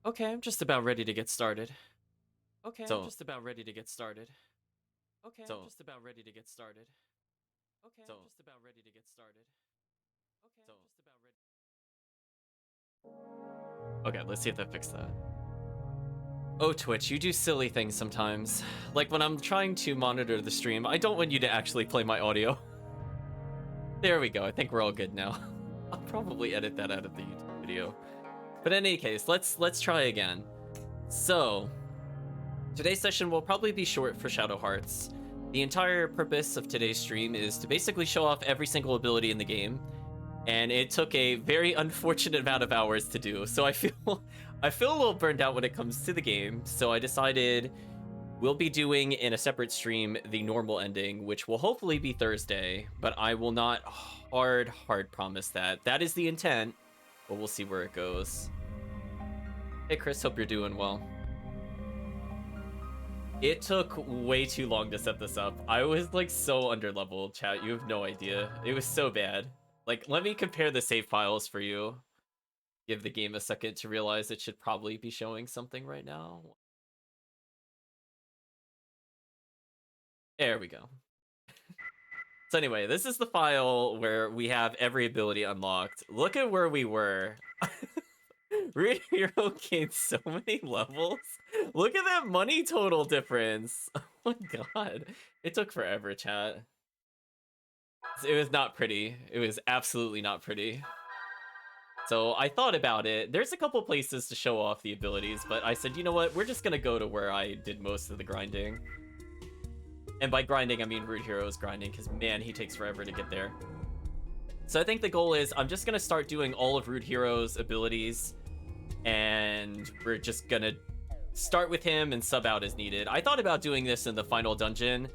Okay, I'm just about ready to get started. Okay, I'm So, just about ready to get started. Okay, I'm so, just about ready to get started. Okay, I'm so, just about ready to get started. Okay, so. I'm just about ready. Okay, let's see if that fixed that. Oh, Twitch, you do silly things sometimes. Like when I'm trying to monitor the stream, I don't want you to actually play my audio. There we go. I think we're all good now. I'll probably edit that out of the YouTube video. But in any case, let's try again. So, today's session will probably be short for Shadow Hearts. The entire purpose of today's stream is to basically show off every single ability in the game, and it took a very unfortunate amount of hours to do. So I feel I feel a little burned out when it comes to the game. So I decided we'll be doing in a separate stream the normal ending, which will hopefully be Thursday, but I will not hard promise that. That is the intent, but we'll see where it goes. Hey Chris, hope you're doing well. It took way too long to set this up. I was like so underleveled, chat. You have no idea. It was so bad. Like, let me compare the save files for you. Give the game a second to realize it should probably be showing something right now. There we go. So anyway, this is the file where we have every ability unlocked. Look at where we were. Root Hero gained so many levels. Look at that money total difference. Oh my god. It took forever, chat. It was not pretty. It was absolutely not pretty. So I thought about it. There's a couple places to show off the abilities, but I said, you know what? We're just gonna go to where I did most of the grinding. And by grinding, I mean Root Hero's grinding, because man, he takes forever to get there. So I think the goal is I'm just gonna start doing all of Root Hero's abilities, and we're just gonna start with him and sub out as needed. I thought about doing this in the final dungeon,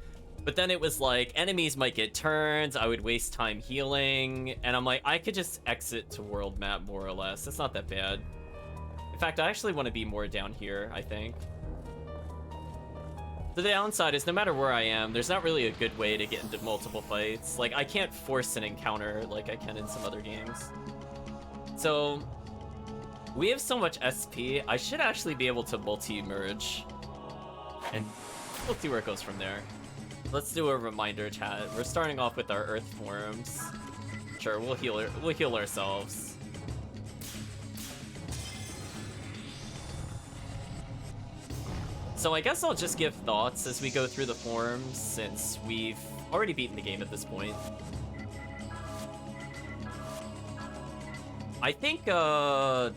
but then it was like enemies might get turns, I would waste time healing, and I'm like, I could just exit to world map more or less. It's not that bad. In fact, I actually want to be more down here, I think. The downside is no matter where I am, there's not really a good way to get into multiple fights. Like, I can't force an encounter like I can in some other games. So, we have so much SP, I should actually be able to multi-merge. And we'll see where it goes from there. Let's do a reminder, chat. We're starting off with our Earth forms. Sure, we'll heal ourselves. So I guess I'll just give thoughts as we go through the forms, since we've already beaten the game at this point. I think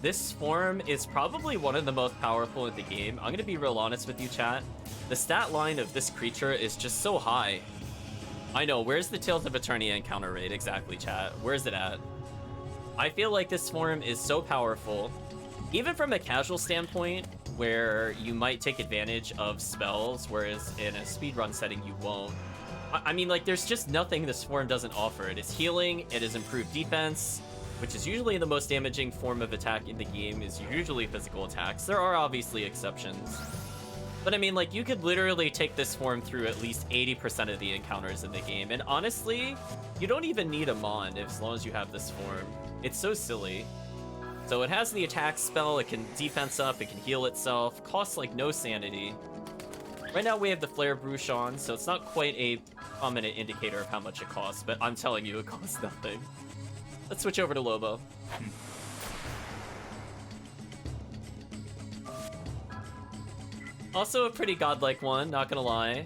this form is probably one of the most powerful in the game. I'm gonna be real honest with you, chat. The stat line of this creature is just so high. I know, where's the Tales of Eternia encounter rate exactly, chat? Where's it at? I feel like this form is so powerful. Even from a casual standpoint, where you might take advantage of spells, whereas in a speedrun setting you won't. I mean, like, there's just nothing this form doesn't offer. It is healing, it is improved defense, which is usually the most damaging form of attack in the game, is usually physical attacks. There are obviously exceptions. But I mean, like, you could literally take this form through at least 80% of the encounters in the game. And honestly, you don't even need a Mon as long as you have this form. It's so silly. So it has the attack spell, it can defense up, it can heal itself, costs like no sanity. Right now we have the Flare Bruche on, so it's not quite a prominent indicator of how much it costs, but I'm telling you, it costs nothing. Let's switch over to Lobo. Also a pretty godlike one, not gonna lie.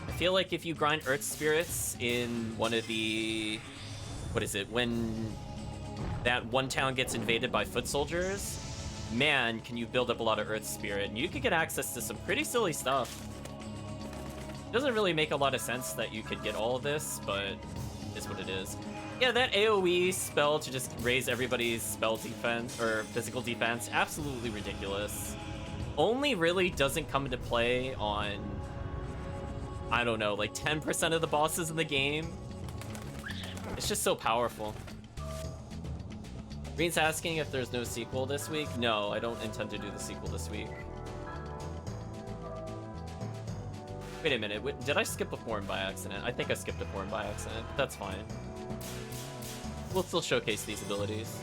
I feel like if you grind Earth Spirits in one of the... What is it? When that one town gets invaded by foot soldiers, man, can you build up a lot of Earth Spirit. And you could get access to some pretty silly stuff. It doesn't really make a lot of sense that you could get all of this, but it is what it is. Yeah, that AoE spell to just raise everybody's spell defense, or physical defense, absolutely ridiculous. Only really doesn't come into play on, I don't know, like 10% of the bosses in the game. It's just so powerful. Green's asking if there's no sequel this week. No, I don't intend to do the sequel this week. Wait a minute, did I skip a form by accident? I think I skipped a form by accident, but that's fine. We'll still showcase these abilities.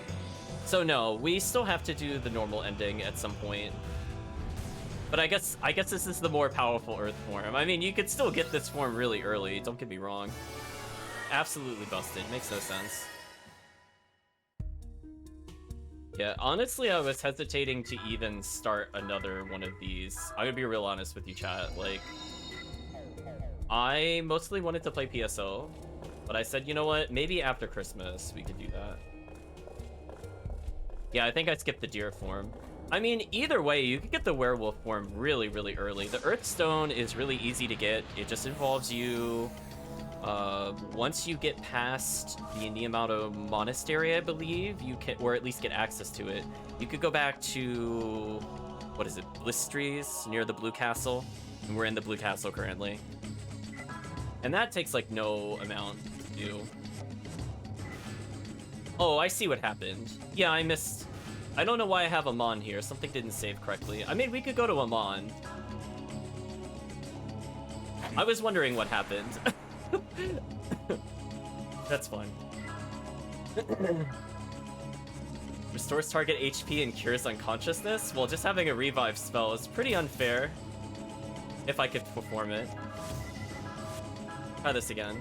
So no, we still have to do the normal ending at some point. But I guess this is the more powerful Earth form. I mean, you could still get this form really early, don't get me wrong. Absolutely busted, makes no sense. Yeah, honestly, I was hesitating to even start another one of these. I'm gonna be real honest with you, chat. Like, I mostly wanted to play PSO, but I said, you know what? Maybe after Christmas we could do that. Yeah, I think I skipped the deer form. I mean, either way, you could get the werewolf form really, really early. The Earthstone is really easy to get. It just involves you... once you get past the Niamato Monastery, I believe, you can, or at least get access to it, you could go back to, what is it, Blistries, near the Blue Castle, and we're in the Blue Castle currently. And that takes, like, no amount to do. Oh, I see what happened. Yeah, I missed... I don't know why I have Amon here. Something didn't save correctly. I mean, we could go to Amon. I was wondering what happened. That's fine. Restores target HP and cures unconsciousness? Well, just having a revive spell is pretty unfair. If I could perform it. Try this again.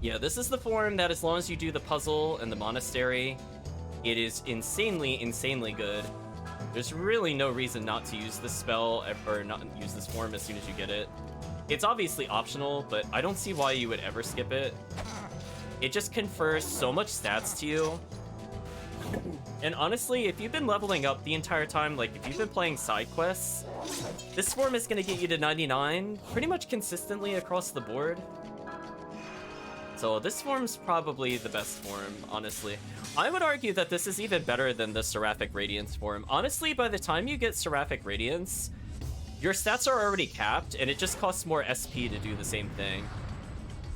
Yeah, this is the form that as long as you do the puzzle and the monastery, it is insanely, insanely good. There's really no reason not to use this spell, or not use this form as soon as you get it. It's obviously optional, but I don't see why you would ever skip it. It just confers so much stats to you. And honestly, if you've been leveling up the entire time, like if you've been playing side quests, this form is going to get you to 99 pretty much consistently across the board. So this form's probably the best form, honestly. I would argue that this is even better than the Seraphic Radiance form. Honestly, by the time you get Seraphic Radiance, your stats are already capped, and it just costs more SP to do the same thing.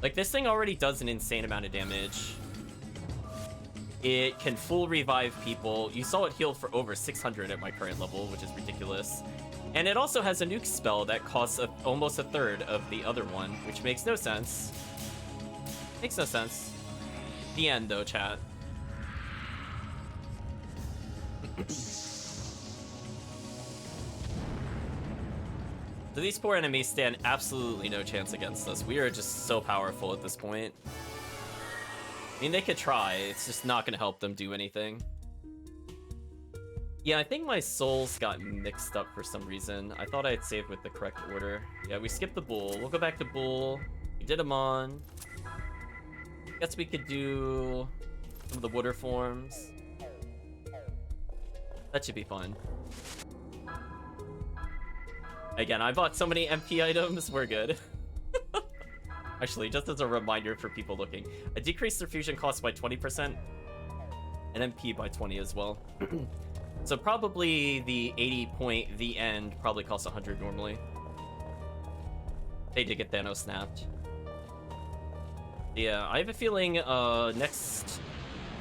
Like, this thing already does an insane amount of damage. It can full revive people. You saw it healed for over 600 at my current level, which is ridiculous. And it also has a nuke spell that costs almost a third of the other one, which makes no sense. Makes no sense. The end, though, chat. So these poor enemies stand absolutely no chance against us. We are just so powerful at this point. I mean, they could try. It's just not going to help them do anything. Yeah, I think my souls got mixed up for some reason. I thought I had saved with the correct order. Yeah, we skipped the bull. We'll go back to bull. We did Amon. Guess we could do some of the water forms. That should be fun. Again, I bought so many MP items, we're good. Actually, just as a reminder for people looking, I decreased their fusion cost by 20%, and MP by 20 as well. So probably the 80 point, the end, probably costs 100 normally. They did get Thanos snapped. Yeah, I have a feeling next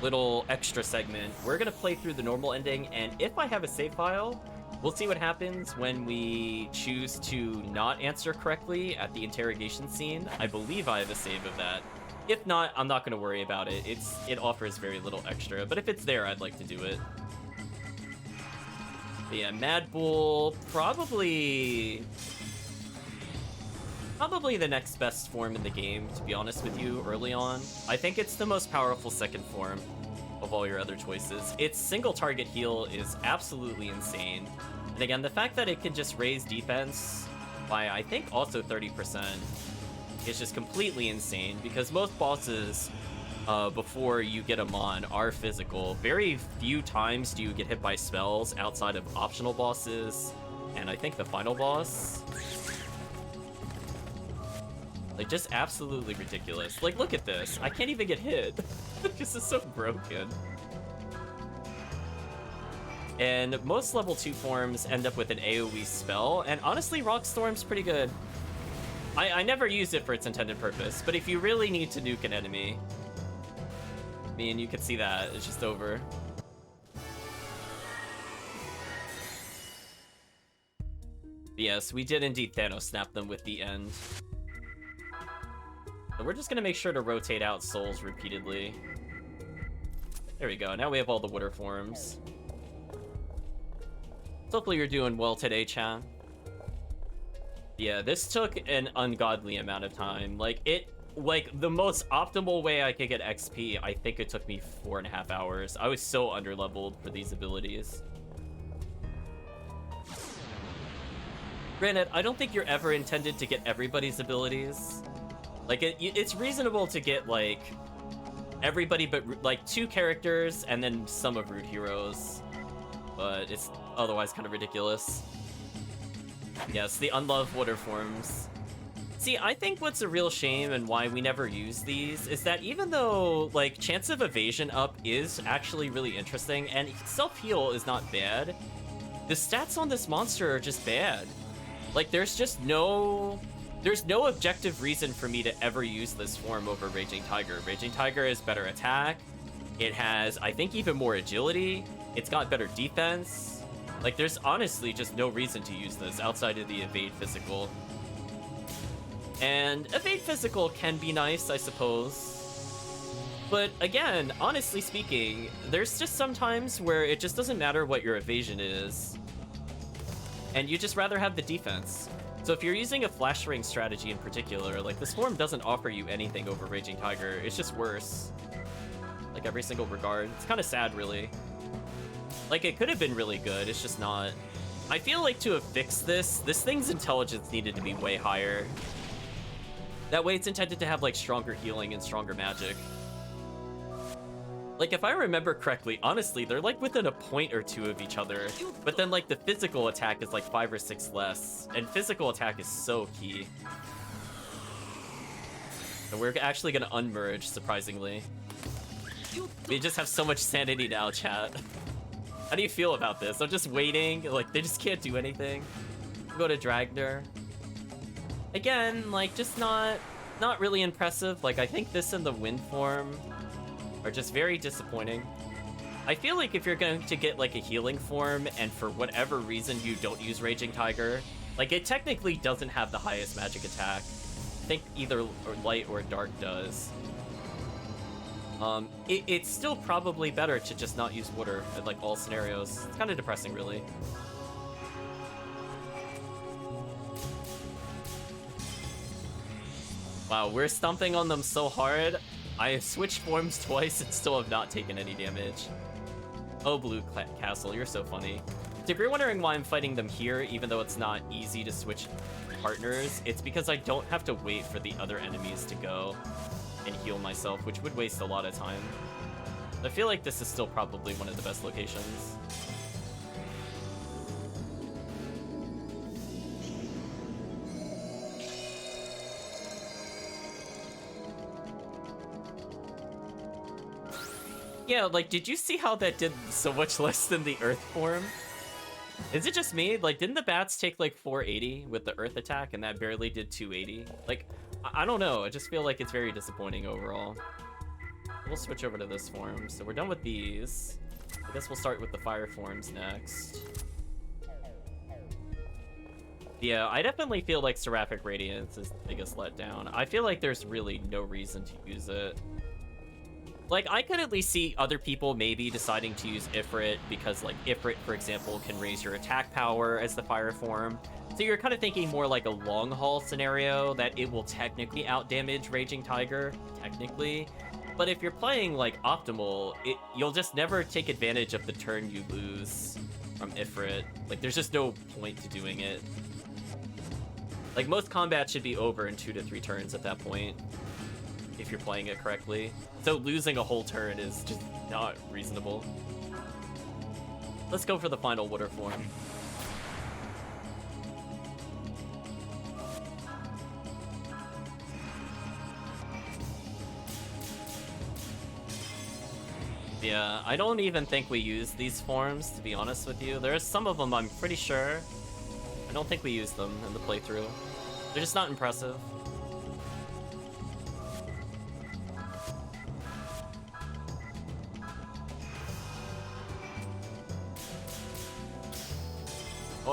little extra segment, we're gonna play through the normal ending, and if I have a save file, we'll see what happens when we choose to not answer correctly at the interrogation scene. I believe I have a save of that. If not, I'm not gonna worry about it. It offers very little extra, but if it's there, I'd like to do it. But yeah, Mad Bull, probably the next best form in the game, to be honest with you, early on. I think it's the most powerful second form of all your other choices. Its single target heal is absolutely insane. And again, the fact that it can just raise defense by, I think, also 30% is just completely insane, because most bosses, before you get them on, are physical. Very few times do you get hit by spells outside of optional bosses, and I think the final boss. Like, just absolutely ridiculous. Like, look at this. I can't even get hit. This is so broken. And most level 2 forms end up with an AoE spell, and honestly, Rock Storm's pretty good. I never use it for its intended purpose, but if you really need to nuke an enemy, I mean, you can see that. It's just over. Yes, we did indeed Thanos snap them with the end. So we're just gonna make sure to rotate out souls repeatedly. There we go, now we have all the water forms. So hopefully you're doing well today, chat. Yeah, this took an ungodly amount of time. Like, the most optimal way I could get XP, I think it took me 4.5 hours. I was so underleveled for these abilities. Granted, I don't think you're ever intended to get everybody's abilities. Like, it's reasonable to get, like, everybody but, like, 2 characters and then some of Root Heroes. But it's otherwise kind of ridiculous. Yes, the unloved water forms. See, I think what's a real shame and why we never use these is that even though, like, chance of evasion up is actually really interesting and self-heal is not bad, the stats on this monster are just bad. Like, there's no objective reason for me to ever use this form over Raging Tiger. Raging Tiger has better attack. It has, I think, even more agility. It's got better defense. Like, there's honestly just no reason to use this outside of the evade physical. And evade physical can be nice, I suppose. But again, honestly speaking, there's just some times where it just doesn't matter what your evasion is. And you just rather have the defense. So if you're using a flash ring strategy in particular, like, this form doesn't offer you anything over Raging Tiger. It's just worse. Like, every single regard. It's kind of sad, really. Like, it could have been really good, it's just not. I feel like to have fixed this thing's intelligence needed to be way higher. That way it's intended to have, like, stronger healing and stronger magic. Like, if I remember correctly, honestly, they're, like, within a point or 2 of each other. But then, like, the physical attack is, like, 5 or 6 less. And physical attack is so key. And we're actually gonna unmerge, surprisingly. We just have so much sanity now, chat. How do you feel about this? I'm just waiting. Like, they just can't do anything. We'll go to Dragner. Again, like, just not really impressive. Like, I think this and the wind form are just very disappointing. I feel like if you're going to get, like, a healing form and for whatever reason you don't use Raging Tiger, like, it technically doesn't have the highest magic attack. I think either light or dark does. It's still probably better to just not use water in, like, all scenarios. It's kind of depressing, really. Wow, we're stomping on them so hard. I have switched forms twice and still have not taken any damage. Oh, Blue Castle, you're so funny. So if you're wondering why I'm fighting them here, even though it's not easy to switch partners, it's because I don't have to wait for the other enemies to go and heal myself, which would waste a lot of time. I feel like this is still probably one of the best locations. Yeah, like, did you see how that did so much less than the Earth form? Is it just me? Like, didn't the bats take, like, 480 with the Earth attack, and that barely did 280? Like, I don't know. I just feel like it's very disappointing overall. We'll switch over to this form. So we're done with these. I guess we'll start with the fire forms next. Yeah, I definitely feel like Seraphic Radiance is the biggest letdown. I feel like there's really no reason to use it. Like, I could at least see other people maybe deciding to use Ifrit because, like, Ifrit, for example, can raise your attack power as the fire form. So you're kind of thinking more like a long haul scenario that it will technically outdamage Raging Tiger, technically. But if you're playing, like, optimal, you'll just never take advantage of the turn you lose from Ifrit. Like, there's just no point to doing it. Like, most combat should be over in 2 to 3 turns at that point, if you're playing it correctly. So losing a whole turn is just not reasonable. Let's go for the final water form. Yeah, I don't even think we use these forms, to be honest with you. There are some of them I'm pretty sure. I don't think we use them in the playthrough. They're just not impressive.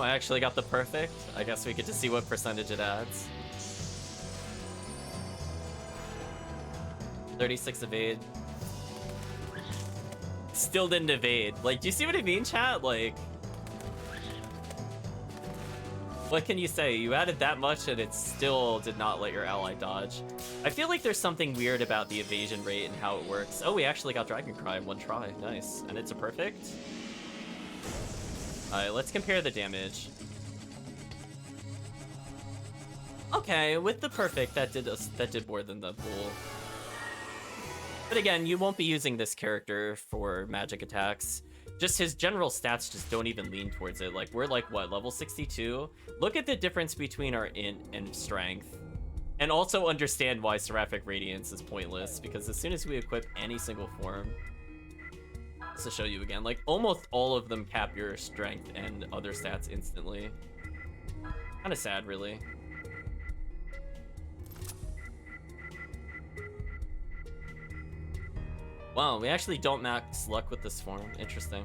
Oh, I actually got the perfect. I guess we get to see what percentage it adds. 36 evade. Still didn't evade. Like, do you see what I mean, chat? Like, what can you say? You added that much and it still did not let your ally dodge. I feel like there's something weird about the evasion rate and how it works. Oh, we actually got Dragon Cry in one try. Nice. And it's a perfect. Alright, let's compare the damage. Okay, with the perfect, that did more than the bull. But again, you won't be using this character for magic attacks. Just his general stats just don't even lean towards it. Like, we're like, what, level 62? Look at the difference between our int and strength. And also understand why Seraphic Radiance is pointless, because as soon as we equip any single form, just to show you again, like, almost all of them cap your strength and other stats instantly. Kind of sad, really. Wow, we actually don't max luck with this form. Interesting.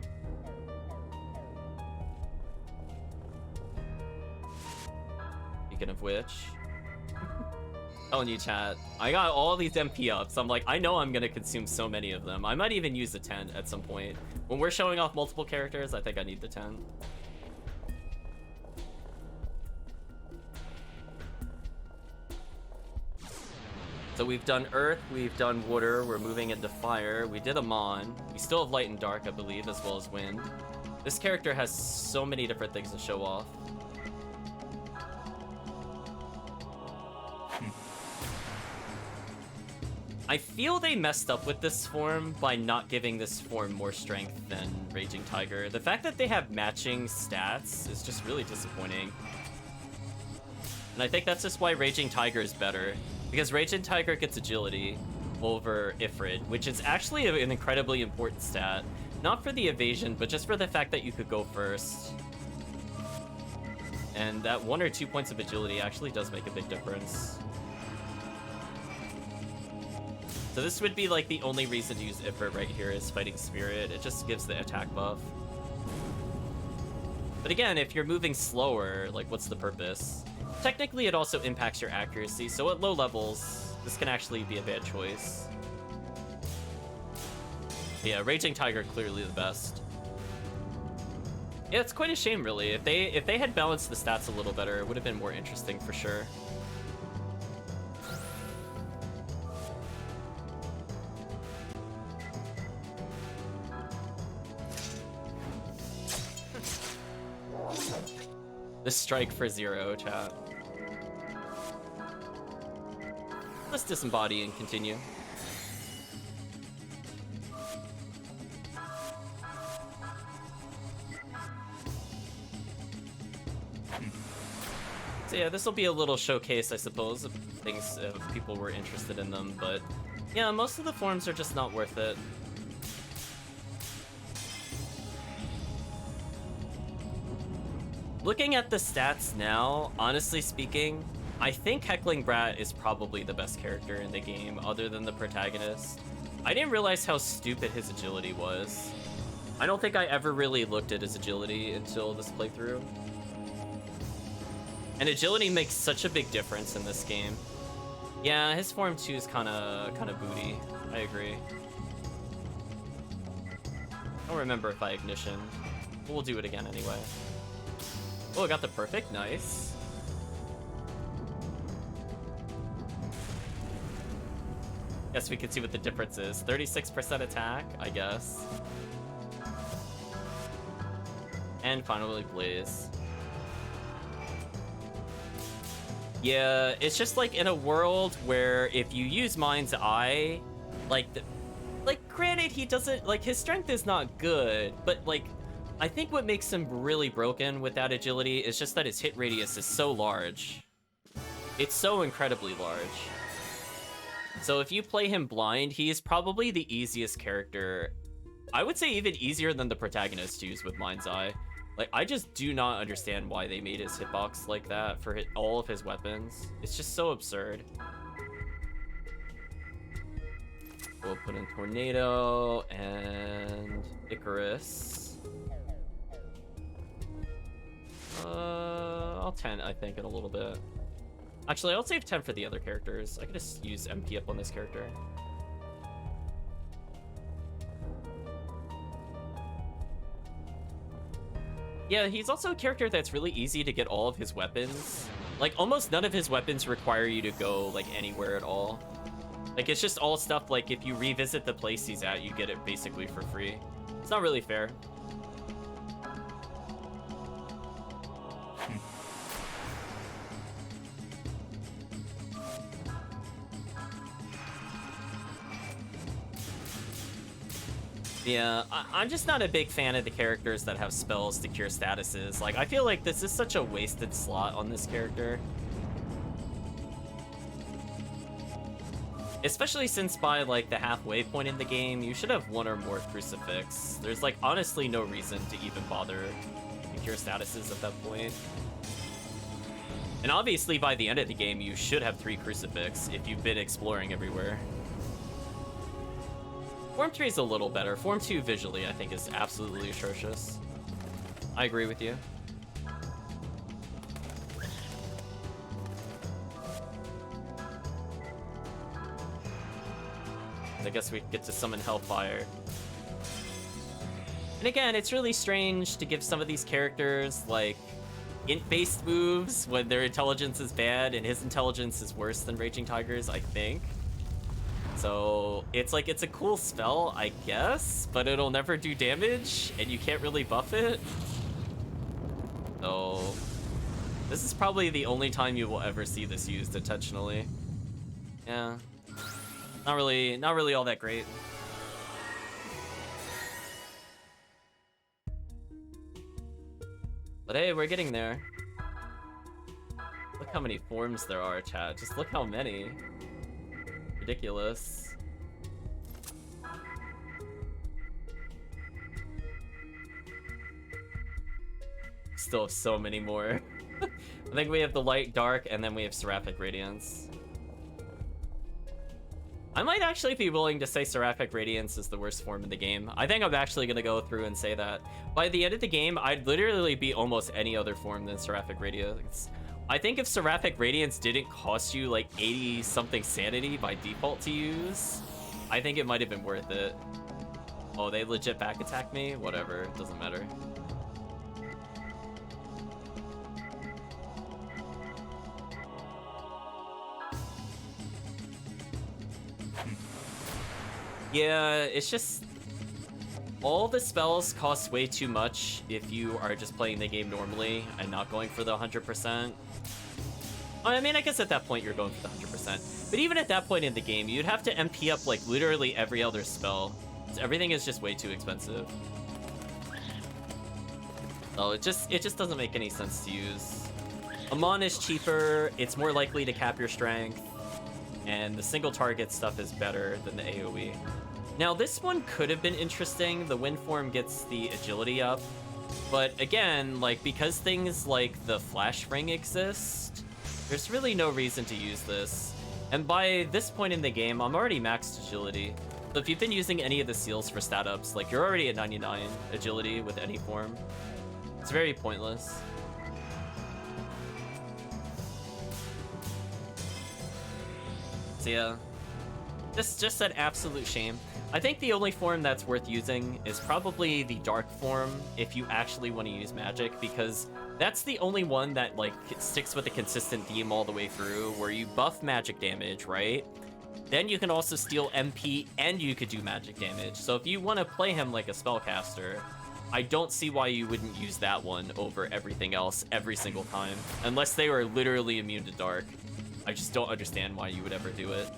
Speaking of which, telling you, chat, I got all these MP ups. I'm like, I know I'm gonna consume so many of them. I might even use the 10 at some point. When we're showing off multiple characters, I think I need the 10. So we've done Earth, we've done Water, we're moving into Fire, we did Amon, we still have Light and Dark, I believe, as well as Wind. This character has so many different things to show off. I feel they messed up with this form by not giving this form more strength than Raging Tiger. The fact that they have matching stats is just really disappointing. And I think that's just why Raging Tiger is better. Because Raging Tiger gets agility over Ifrit, which is actually an incredibly important stat. Not for the evasion, but just for the fact that you could go first. And that 1 or 2 points of agility actually does make a big difference. So this would be like the only reason to use Ifrit right here is Fighting Spirit. It just gives the attack buff. But again, if you're moving slower, like, what's the purpose? Technically, it also impacts your accuracy, so at low levels, this can actually be a bad choice. Yeah, Raging Tiger clearly the best. Yeah, it's quite a shame, really. If they had balanced the stats a little better, it would have been more interesting for sure. The strike for 0, chat. Let's disembody and continue. So yeah, this will be a little showcase, I suppose, of things if people were interested in them, but yeah, most of the forms are just not worth it. Looking at the stats now, honestly speaking, I think Heckling Brat is probably the best character in the game, other than the protagonist. I didn't realize how stupid his agility was. I don't think I ever really looked at his agility until this playthrough. And agility makes such a big difference in this game. Yeah, his form 2 is kind of booty. I agree. I don't remember if I ignition. We'll do it again anyway. Oh, I got the perfect. Nice. Guess we can see what the difference is. 36% attack, I guess. And finally, Blaze. Yeah, it's just like in a world where if you use Mind's Eye, like, granted, he doesn't, like, his strength is not good, but, like, I think what makes him really broken with that agility is just that his hit radius is so large. It's so incredibly large. So if you play him blind, he is probably the easiest character. I would say even easier than the protagonist to use with Mind's Eye. Like, I just do not understand why they made his hitbox like that for all of his weapons. It's just so absurd. We'll put in Tornado and Icarus. I'll 10, I think, in a little bit. Actually, I'll save 10 for the other characters. I can just use MP up on this character. Yeah, he's also a character that's really easy to get all of his weapons. Like, almost none of his weapons require you to go, like, anywhere at all. Like, it's just all stuff, like, if you revisit the place he's at, you get it basically for free. It's not really fair. Yeah, I'm just not a big fan of the characters that have spells to cure statuses. Like, I feel like this is such a wasted slot on this character. Especially since by, like, the halfway point in the game, you should have one or more Crucifix. There's, like, honestly no reason to even bother to cure statuses at that point. And obviously, by the end of the game, you should have 3 Crucifix if you've been exploring everywhere. Form 3 is a little better. Form 2 visually, I think, is absolutely atrocious. I agree with you. I guess we get to summon Hellfire. And again, it's really strange to give some of these characters, like, int-based moves when their intelligence is bad and his intelligence is worse than Raging Tiger's, I think. So, it's like, it's a cool spell, I guess, but it'll never do damage, and you can't really buff it. So, this is probably the only time you will ever see this used intentionally. Yeah. Not really all that great. But hey, we're getting there. Look how many forms there are, chat. Just look how many. Ridiculous. Still have so many more. I think we have the Light Dark, and then we have Seraphic Radiance. I might actually be willing to say Seraphic Radiance is the worst form in the game. I think I'm actually going to go through and say that. By the end of the game, I'd literally be almost any other form than Seraphic Radiance. I think if Seraphic Radiance didn't cost you like 80-something sanity by default to use, I think it might have been worth it. Oh, they legit back attack me? Whatever, it doesn't matter. Yeah, it's just... all the spells cost way too much if you are just playing the game normally and not going for the 100%. I mean, I guess at that point you're going for the 100%. But even at that point in the game, you'd have to MP up like literally every other spell. Everything is just way too expensive. So it just doesn't make any sense to use. Amon is cheaper, it's more likely to cap your strength, and the single target stuff is better than the AoE. Now this one could have been interesting. The wind form gets the agility up, but again, like, because things like the flash ring exist, there's really no reason to use this. And by this point in the game, I'm already maxed agility. So if you've been using any of the seals for stat ups, like, you're already at 99 agility with any form. It's very pointless. So yeah, just an absolute shame. I think the only form that's worth using is probably the dark form if you actually want to use magic, because that's the only one that like sticks with a consistent theme all the way through, where you buff magic damage, right? Then you can also steal MP and you could do magic damage. So if you want to play him like a spellcaster, I don't see why you wouldn't use that one over everything else every single time, unless they were literally immune to dark. I just don't understand why you would ever do it.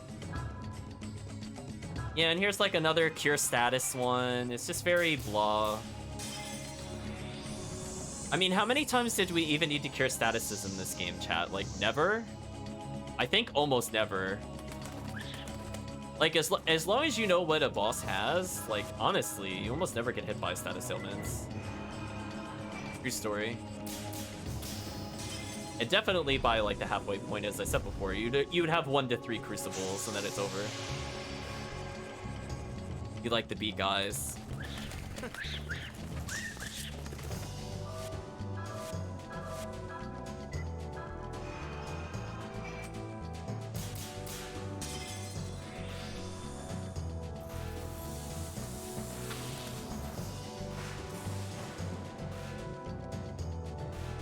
Yeah, and here's like another cure status one. It's just very blah. I mean, how many times did we even need to cure statuses in this game, chat? Like, never? I think almost never. Like, as long as you know what a boss has, like, honestly, you almost never get hit by status ailments. True story. And definitely by, like, the halfway point, as I said before, you would have 1 to 3 crucibles, and then it's over. You like the beat, guys.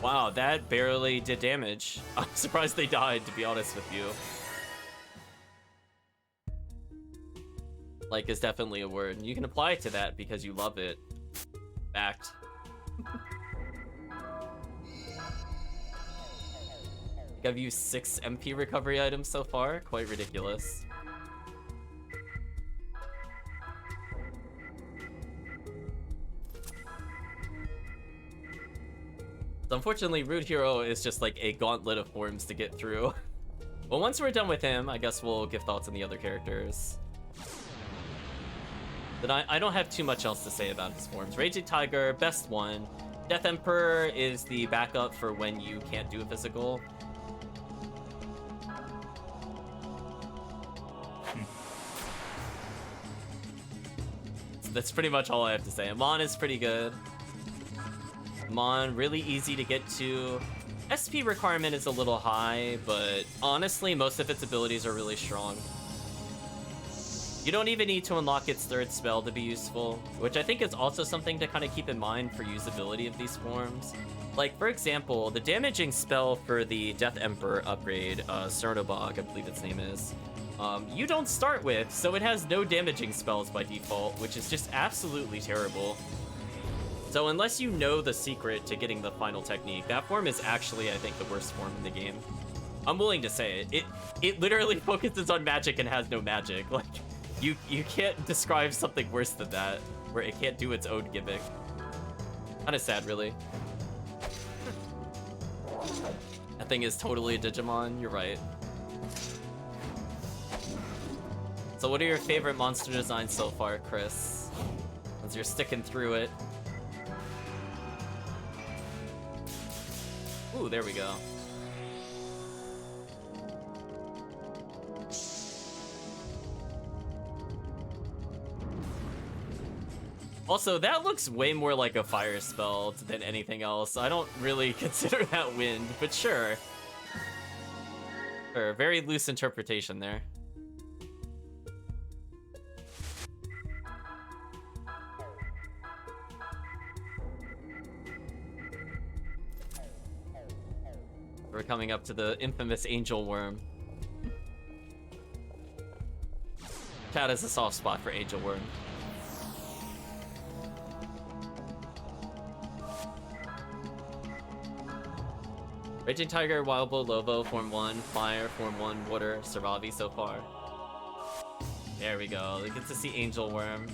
Wow, that barely did damage. I'm surprised they died, to be honest with you. Like is definitely a word. You can apply it to that because you love it. Fact. I've used 6 MP recovery items so far. Quite ridiculous. So unfortunately, Rude Hero is just like a gauntlet of forms to get through. Well, once we're done with him, I guess we'll give thoughts on the other characters. But I don't have too much else to say about his forms. Raging Tiger, best one. Death Emperor is the backup for when you can't do a physical. That's pretty much all I have to say. Amon is pretty good. Amon, really easy to get to. SP requirement is a little high, but honestly, most of its abilities are really strong. You don't even need to unlock its 3rd spell to be useful, which I think is also something to kind of keep in mind for usability of these forms. Like, for example, the damaging spell for the Death Emperor upgrade, Cernobog, I believe its name is, you don't start with, so it has no damaging spells by default, which is just absolutely terrible. So unless you know the secret to getting the final technique, that form is actually, I think, the worst form in the game. I'm willing to say it. It literally focuses on magic and has no magic. Like, you can't describe something worse than that, where it can't do its own gimmick. Kinda sad, really. That thing is totally a Digimon, you're right. So what are your favorite monster designs so far, Chris? Since you're sticking through it. Ooh, there we go. Also, that looks way more like a fire spell than anything else. I don't really consider that wind, but sure. Sure, very loose interpretation there. We're coming up to the infamous Angel Worm. Chat has a soft spot for Angel Worm. Raging Tiger, Wild Bull, Lobo, Form 1, Fire, Form 1, Water, Saravi so far. There we go. We get to see Angel Worm.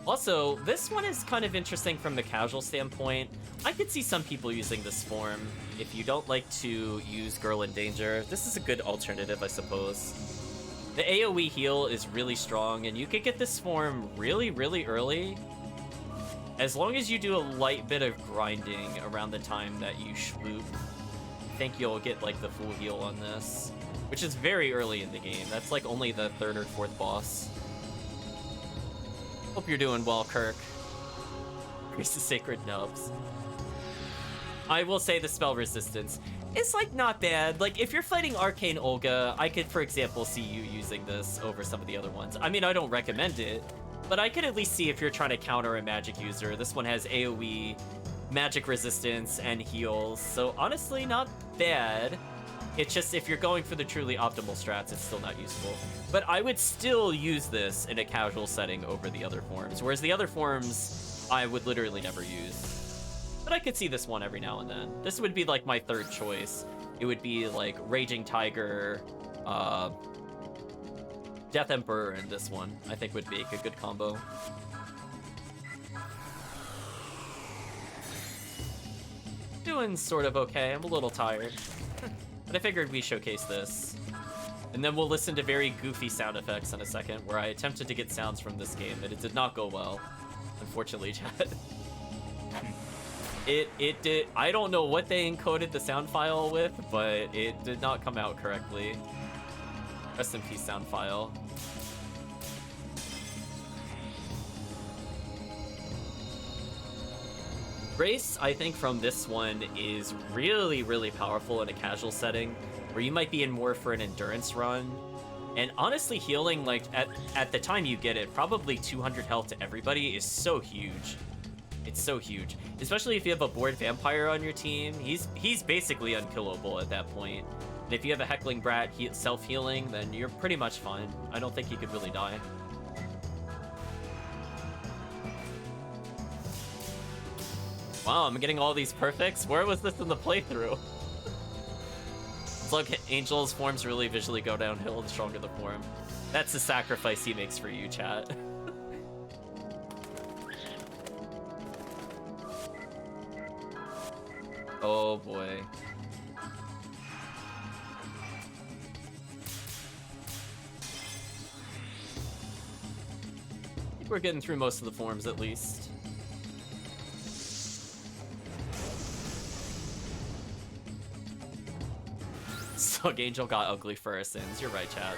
Also, this one is kind of interesting from the casual standpoint. I could see some people using this form. If you don't like to use Girl in Danger, this is a good alternative, I suppose. The AoE heal is really strong, and you could get this form really, really early. As long as you do a light bit of grinding around the time that you shloop, I think you'll get like the full heal on this, which is very early in the game. That's like only the 3rd or 4th boss. Hope you're doing well, Kirk. Priest of Sacred Nubs. I will say the spell resistance is like not bad. Like if you're fighting Arcane Olga, I could, for example, see you using this over some of the other ones. I mean, I don't recommend it, but I could at least see if you're trying to counter a magic user. This one has AoE, magic resistance, and heals. So honestly, not bad. It's just if you're going for the truly optimal strats, it's still not useful. But I would still use this in a casual setting over the other forms, whereas the other forms I would literally never use. But I could see this one every now and then. This would be like my 3rd choice. It would be like Raging Tiger, Death Emperor, and this one. I think would make a good combo. Doing sort of okay. I'm a little tired. But I figured we showcase this. And then we'll listen to very goofy sound effects in a second, where I attempted to get sounds from this game, and it did not go well. Unfortunately, chat. It did. I don't know what they encoded the sound file with, but it did not come out correctly. Rest in peace, sound file. Grace, I think from this one is really, really powerful in a casual setting, where you might be in more for an endurance run. And honestly, healing, like, at the time you get it, probably 200 health to everybody is so huge. It's so huge, especially if you have a bored vampire on your team. He's basically unkillable at that point. And if you have a Heckling Brat self-healing, then you're pretty much fine. I don't think you could really die. Wow, I'm getting all these perfects. Where was this in the playthrough? It's like Angel's forms really visually go downhill the stronger the form. That's the sacrifice he makes for you, chat. Oh boy. I think we're getting through most of the forms at least. Slug Angel got ugly for our sins. You're right, chat.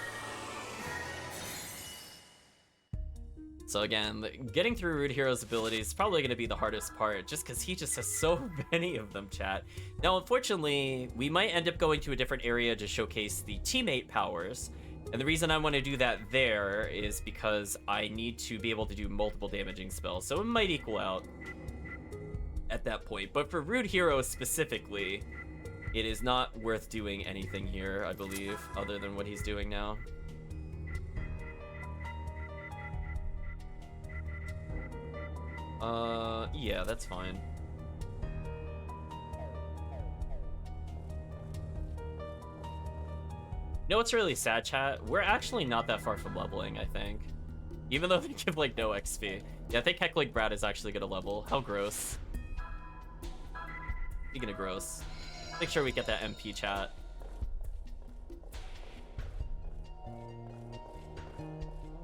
So again, getting through Rude Hero's abilities is probably going to be the hardest part, just because he just has so many of them, chat. Now, unfortunately, we might end up going to a different area to showcase the teammate powers. And the reason I want to do that there is because I need to be able to do multiple damaging spells, so it might equal out at that point. But for Rude Hero specifically, it is not worth doing anything here, I believe, other than what he's doing now. Yeah, that's fine. You know what's really sad, chat? We're actually not that far from leveling, I think. Even though they give, like, no XP. Yeah, I think Heckling Brat is actually gonna level. How gross. Speaking of gross, make sure we get that MP, chat.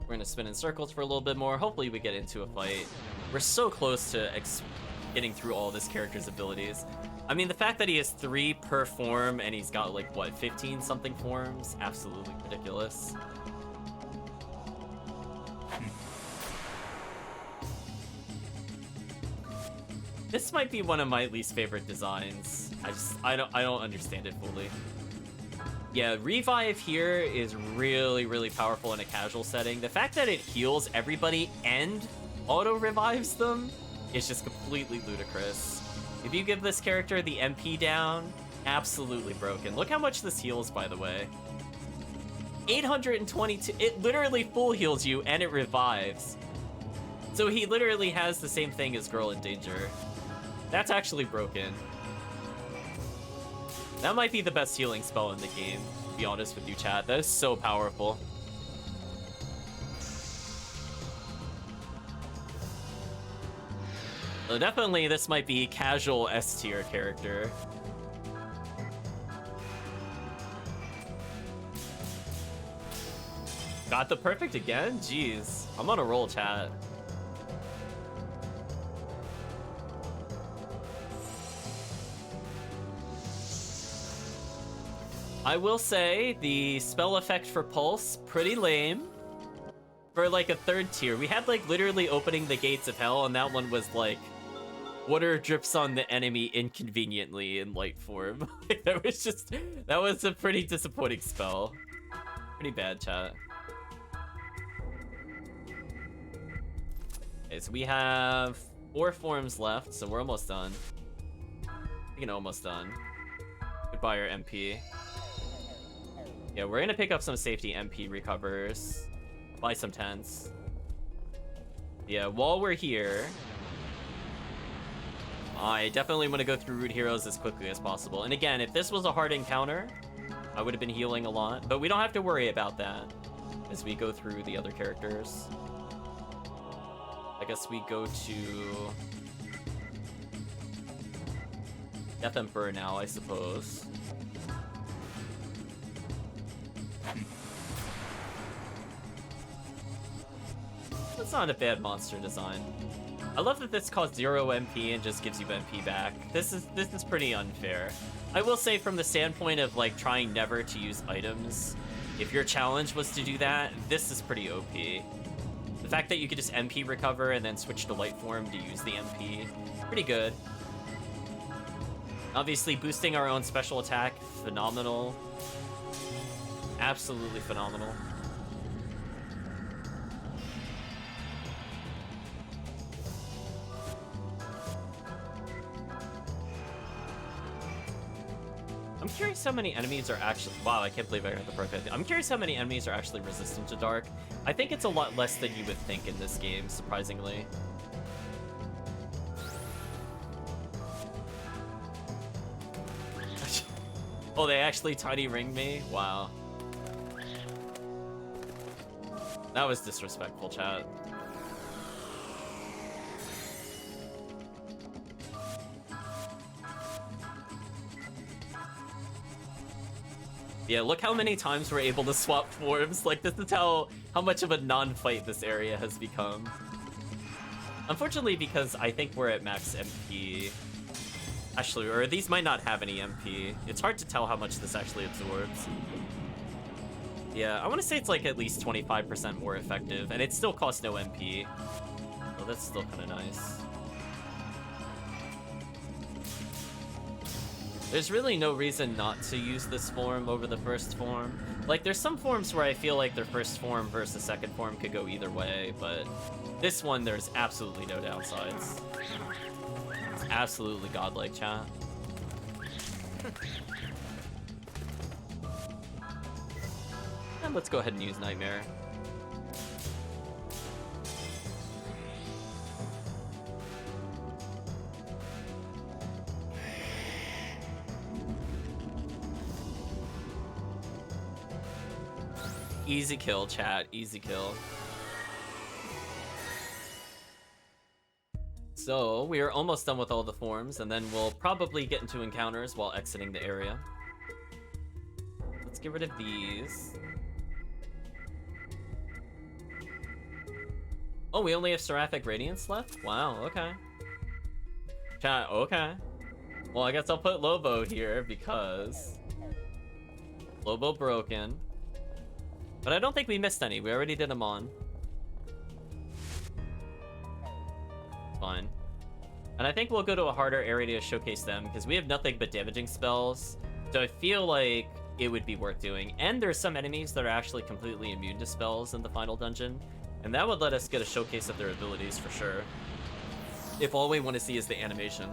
We're gonna spin in circles for a little bit more. Hopefully we get into a fight. We're so close to getting through all this character's abilities. I mean, the fact that he has 3 per form and he's got, like, what, 15 something forms? Absolutely ridiculous. This might be one of my least favorite designs. I don't understand it fully. Yeah, Revive here is really, really powerful in a casual setting. The fact that it heals everybody and auto-revives them is just completely ludicrous. If you give this character the MP down, absolutely broken. Look how much this heals, by the way. 822, it literally full heals you and it revives. So he literally has the same thing as Girl in Danger. That's actually broken. That might be the best healing spell in the game, to be honest with you, chat. That is so powerful. So definitely this might be casual S tier character. Got the perfect again? Jeez. I'm on a roll, chat. I will say, the spell effect for Pulse, pretty lame. For like a 3rd tier. We had like literally opening the gates of hell, and that one was like, water drips on the enemy inconveniently in light form. That was a pretty disappointing spell. Pretty bad, chat. Okay, so we have 4 forms left, so we're almost done. Freaking almost done. Goodbye, our MP. Yeah, we're gonna pick up some safety MP recovers. Buy some tents. Yeah, while we're here, I definitely want to go through Rude Heroes as quickly as possible. And again, if this was a hard encounter, I would have been healing a lot. But we don't have to worry about that as we go through the other characters. I guess we go to Death Emperor now, I suppose. That's not a bad monster design. I love that this costs 0 MP and just gives you MP back. This is pretty unfair. I will say, from the standpoint of like trying never to use items, if your challenge was to do that, this is pretty OP. The fact that you could just MP recover and then switch to light form to use the MP, pretty good. Obviously, boosting our own special attack, phenomenal. Absolutely phenomenal. curious how many enemies are actually... Wow, I can't believe I got the perfect. I'm curious how many enemies are actually resistant to dark. I think it's a lot less than you would think in this game, surprisingly. Oh, they actually tiny ringed me? Wow. That was disrespectful, chat. Yeah, look how many times we're able to swap forms. Like, this is how much of a non-fight this area has become. Unfortunately, because I think we're at max MP. Actually, or these might not have any MP. It's hard to tell how much this actually absorbs. Yeah, I want to say it's like at least 25% more effective, and it still costs no MP. So that's still kind of nice. There's really no reason not to use this form over the first form. Like, there's some forms where I feel like their first form versus the second form could go either way, but this one, there's absolutely no downsides. It's absolutely godlike, chat. And let's go ahead and use Nightmare. Easy kill, chat. Easy kill. So, we are almost done with all the forms, and then we'll probably get into encounters while exiting the area. Let's get rid of these. Oh, we only have Seraphic Radiance left? Wow, okay. Chat, okay. Well, I guess I'll put Lobo here, because... Lobo broken. But I don't think we missed any. We already did them on. Fine. And I think we'll go to a harder area to showcase them, because we have nothing but damaging spells. So I feel like it would be worth doing. And there's some enemies that are actually completely immune to spells in the final dungeon. And that would let us get a showcase of their abilities for sure. If all we want to see is the animation.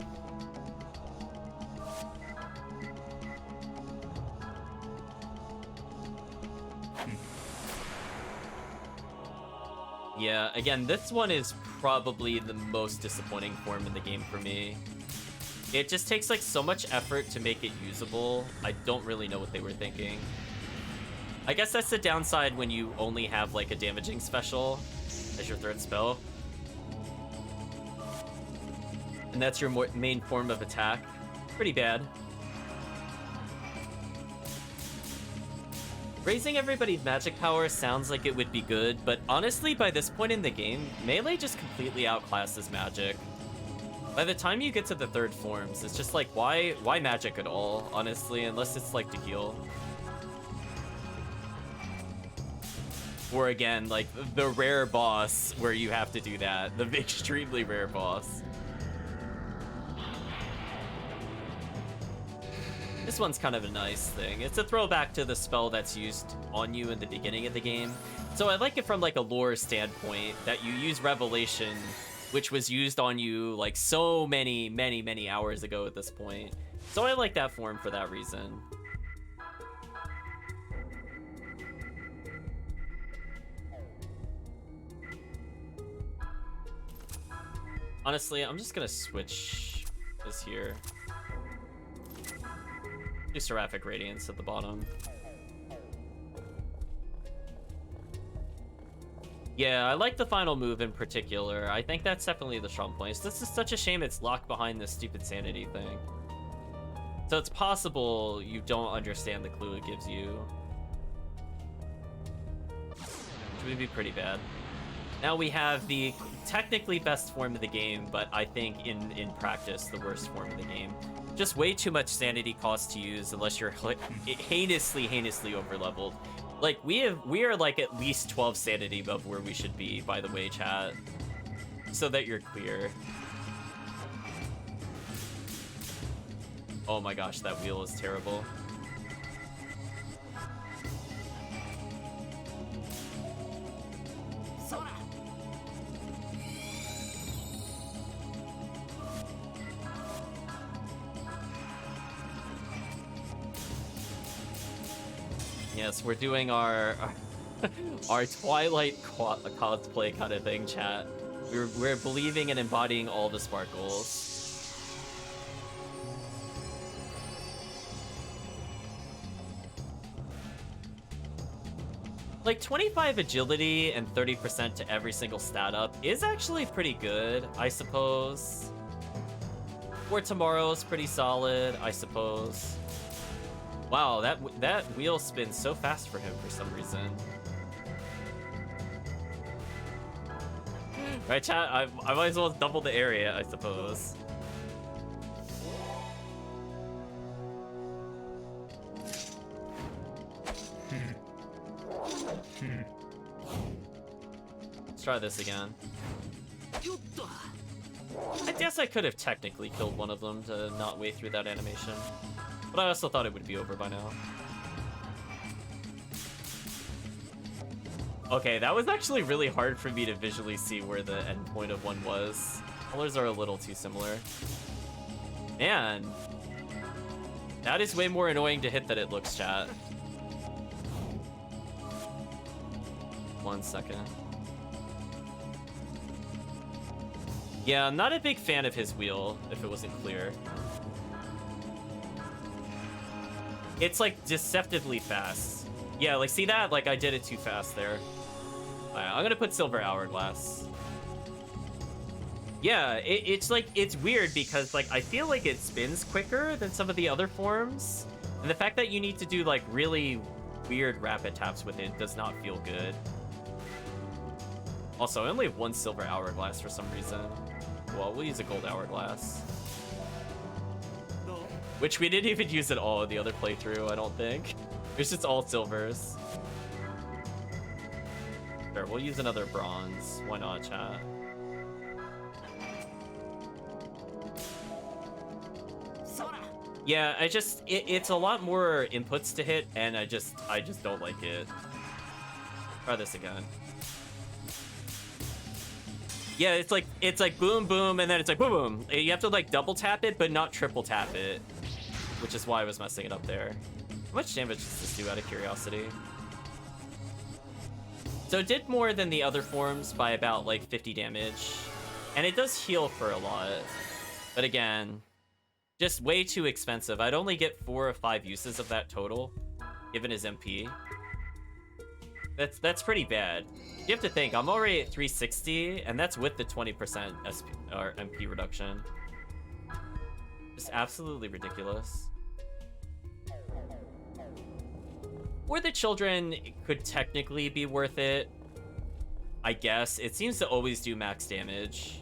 Yeah, again, this one is probably the most disappointing form in the game for me. It just takes like so much effort to make it usable. I don't really know what they were thinking. I guess that's the downside when you only have like a damaging special as your third spell. And that's your main form of attack. Pretty bad. Raising everybody's magic power sounds like it would be good, but honestly, by this point in the game, melee just completely outclasses magic. By the time you get to the third forms, it's just like, why magic at all, honestly, unless it's like to heal. Or again, like the rare boss where you have to do that, the extremely rare boss. This one's kind of a nice thing. It's a throwback to the spell that's used on you in the beginning of the game. So I like it from like a lore standpoint that you use Revelation, which was used on you like so many hours ago at this point. So I like that form for that reason. Honestly, I'm just gonna switch this here. Do Seraphic Radiance at the bottom. Yeah, I like the final move in particular. I think that's definitely the strong point. This is such a shame it's locked behind this stupid sanity thing. So it's possible you don't understand the clue it gives you. Which would be pretty bad. Now we have the technically best form of the game, but I think in practice, the worst form of the game. Just way too much sanity cost to use unless you're heinously overleveled. Like, we are like at least 12 sanity above where we should be, by the way, chat. So that you're clear. Oh my gosh, that wheel is terrible. Yes, we're doing our our Twilight cosplay kind of thing, chat. We're believing and embodying all the sparkles. Like 25 agility and 30% to every single stat up is actually pretty good, I suppose. For tomorrow's pretty solid, I suppose. Wow, that wheel spins so fast for him for some reason. Right, chat? I might as well double the area, I suppose. Let's try this again. I guess I could have technically killed one of them to not wait through that animation. But I also thought it would be over by now. Okay, that was actually really hard for me to visually see where the end point of one was. Colors are a little too similar. Man. That is way more annoying to hit than it looks, chat. 1 second. Yeah, I'm not a big fan of his wheel, if it wasn't clear. It's like deceptively fast. Yeah, like see that? Like I did it too fast there. Alright, I'm gonna put Silver Hourglass. Yeah, it's like, it's weird because like I feel like it spins quicker than some of the other forms. And the fact that you need to do like really weird rapid taps with it does not feel good. Also, I only have 1 Silver Hourglass for some reason. Well, we'll use a Gold Hourglass. Which we didn't even use at all in the other playthrough, I don't think. It's just all silvers. Sure, we'll use another bronze. Why not, chat? Yeah, it's a lot more inputs to hit, and I just don't like it. Try this again. Yeah, it's like boom, boom, and then it's like boom, boom. You have to like double tap it, but not triple tap it, which is why I was messing it up there. How much damage does this do out of curiosity? So it did more than the other forms by about like 50 damage, and it does heal for a lot. But again, just way too expensive. I'd only get 4 or 5 uses of that total, given his MP. That's pretty bad. You have to think, I'm already at 360, and that's with the 20% SP or MP reduction. Just absolutely ridiculous. For the children, it could technically be worth it. I guess. It seems to always do max damage.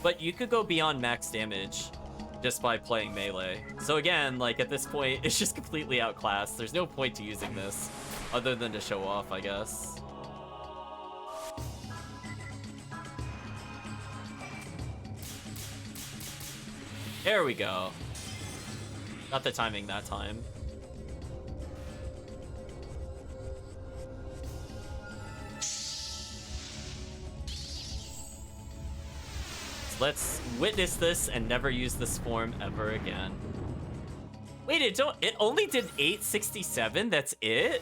But you could go beyond max damage just by playing melee. So again, like at this point, it's just completely outclassed. There's no point to using this other than to show off, I guess. There we go. Got the timing that time. Let's witness this and never use this form ever again. Wait, it only did 867? That's it?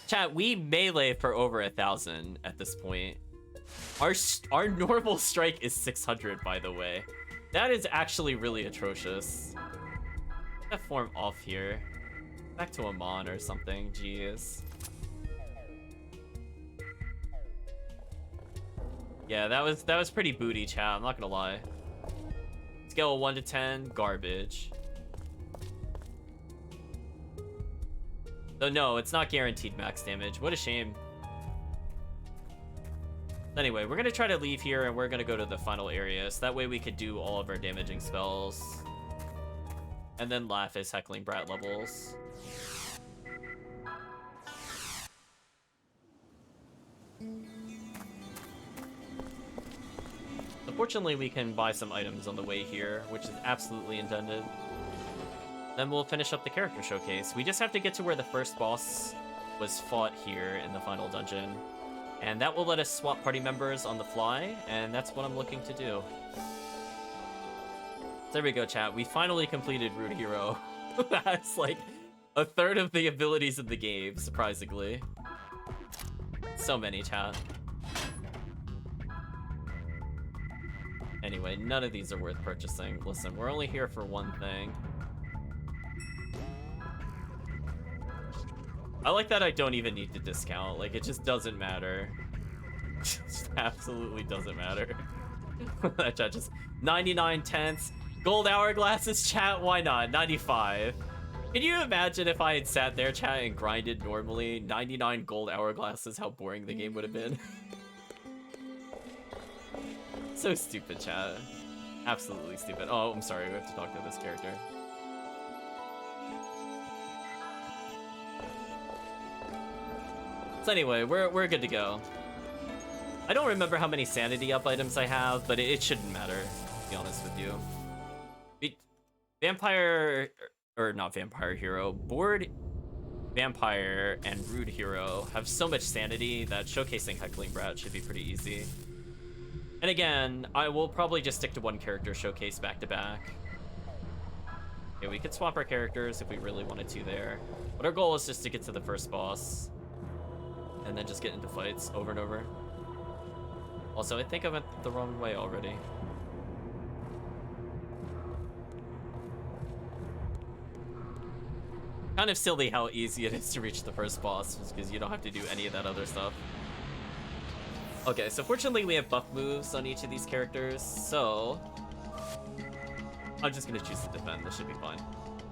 Chat, we melee for over 1,000 at this point. Our normal strike is 600, by the way. That is actually really atrocious. Get that form off here. Back to Amon or something, jeez. Yeah, that was pretty booty, chat, I'm not gonna lie. Scale 1 to 10, garbage. So no, it's not guaranteed max damage. What a shame. Anyway, we're gonna try to leave here and we're gonna go to the final area, so that way we could do all of our damaging spells. And then laugh as Heckling Brat levels. Unfortunately, we can buy some items on the way here, which is absolutely intended. Then we'll finish up the character showcase. We just have to get to where the first boss was fought here in the final dungeon. And that will let us swap party members on the fly, and that's what I'm looking to do. There we go, chat. We finally completed Rude Hero. That's like a third of the abilities in the game, surprisingly. So many, chat. Anyway, none of these are worth purchasing. Listen, we're only here for one thing. I like that I don't even need to discount. Like, it just doesn't matter. It just absolutely doesn't matter. That chat just 99 tenths. Gold hourglasses, chat, why not? 95. Can you imagine if I had sat there, chat, and grinded normally? 99 gold hourglasses, how boring the game would have been. So stupid, chat. Absolutely stupid. Oh, I'm sorry, we have to talk to this character. So anyway, we're good to go. I don't remember how many sanity up items I have, but it shouldn't matter, to be honest with you. Vampire, or not Vampire Hero, Bored Vampire and Rude Hero have so much sanity that showcasing Heckling Brat should be pretty easy. And again, I will probably just stick to one character showcase back to back. Yeah, we could swap our characters if we really wanted to there. But our goal is just to get to the first boss. And then just get into fights over and over. Also, I think I went the wrong way already. Kind of silly how easy it is to reach the first boss, just because you don't have to do any of that other stuff. Okay, so fortunately we have buff moves on each of these characters, so I'm just gonna choose to defend. This should be fine.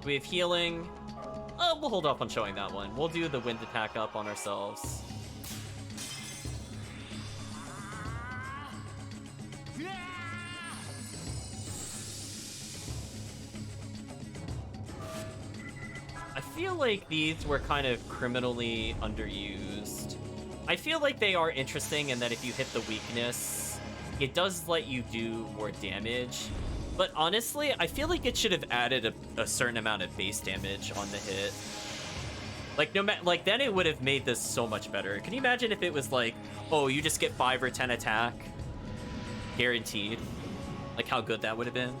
We have healing. We'll hold off on showing that one. We'll do the wind attack up on ourselves. I feel like these were kind of criminally underused. I feel like they are interesting in that if you hit the weakness, it does let you do more damage. But honestly, I feel like it should have added a certain amount of base damage on the hit. Like, like then it would have made this so much better. Can you imagine if it was like, oh, you just get 5 or 10 attack, guaranteed? Like how good that would have been.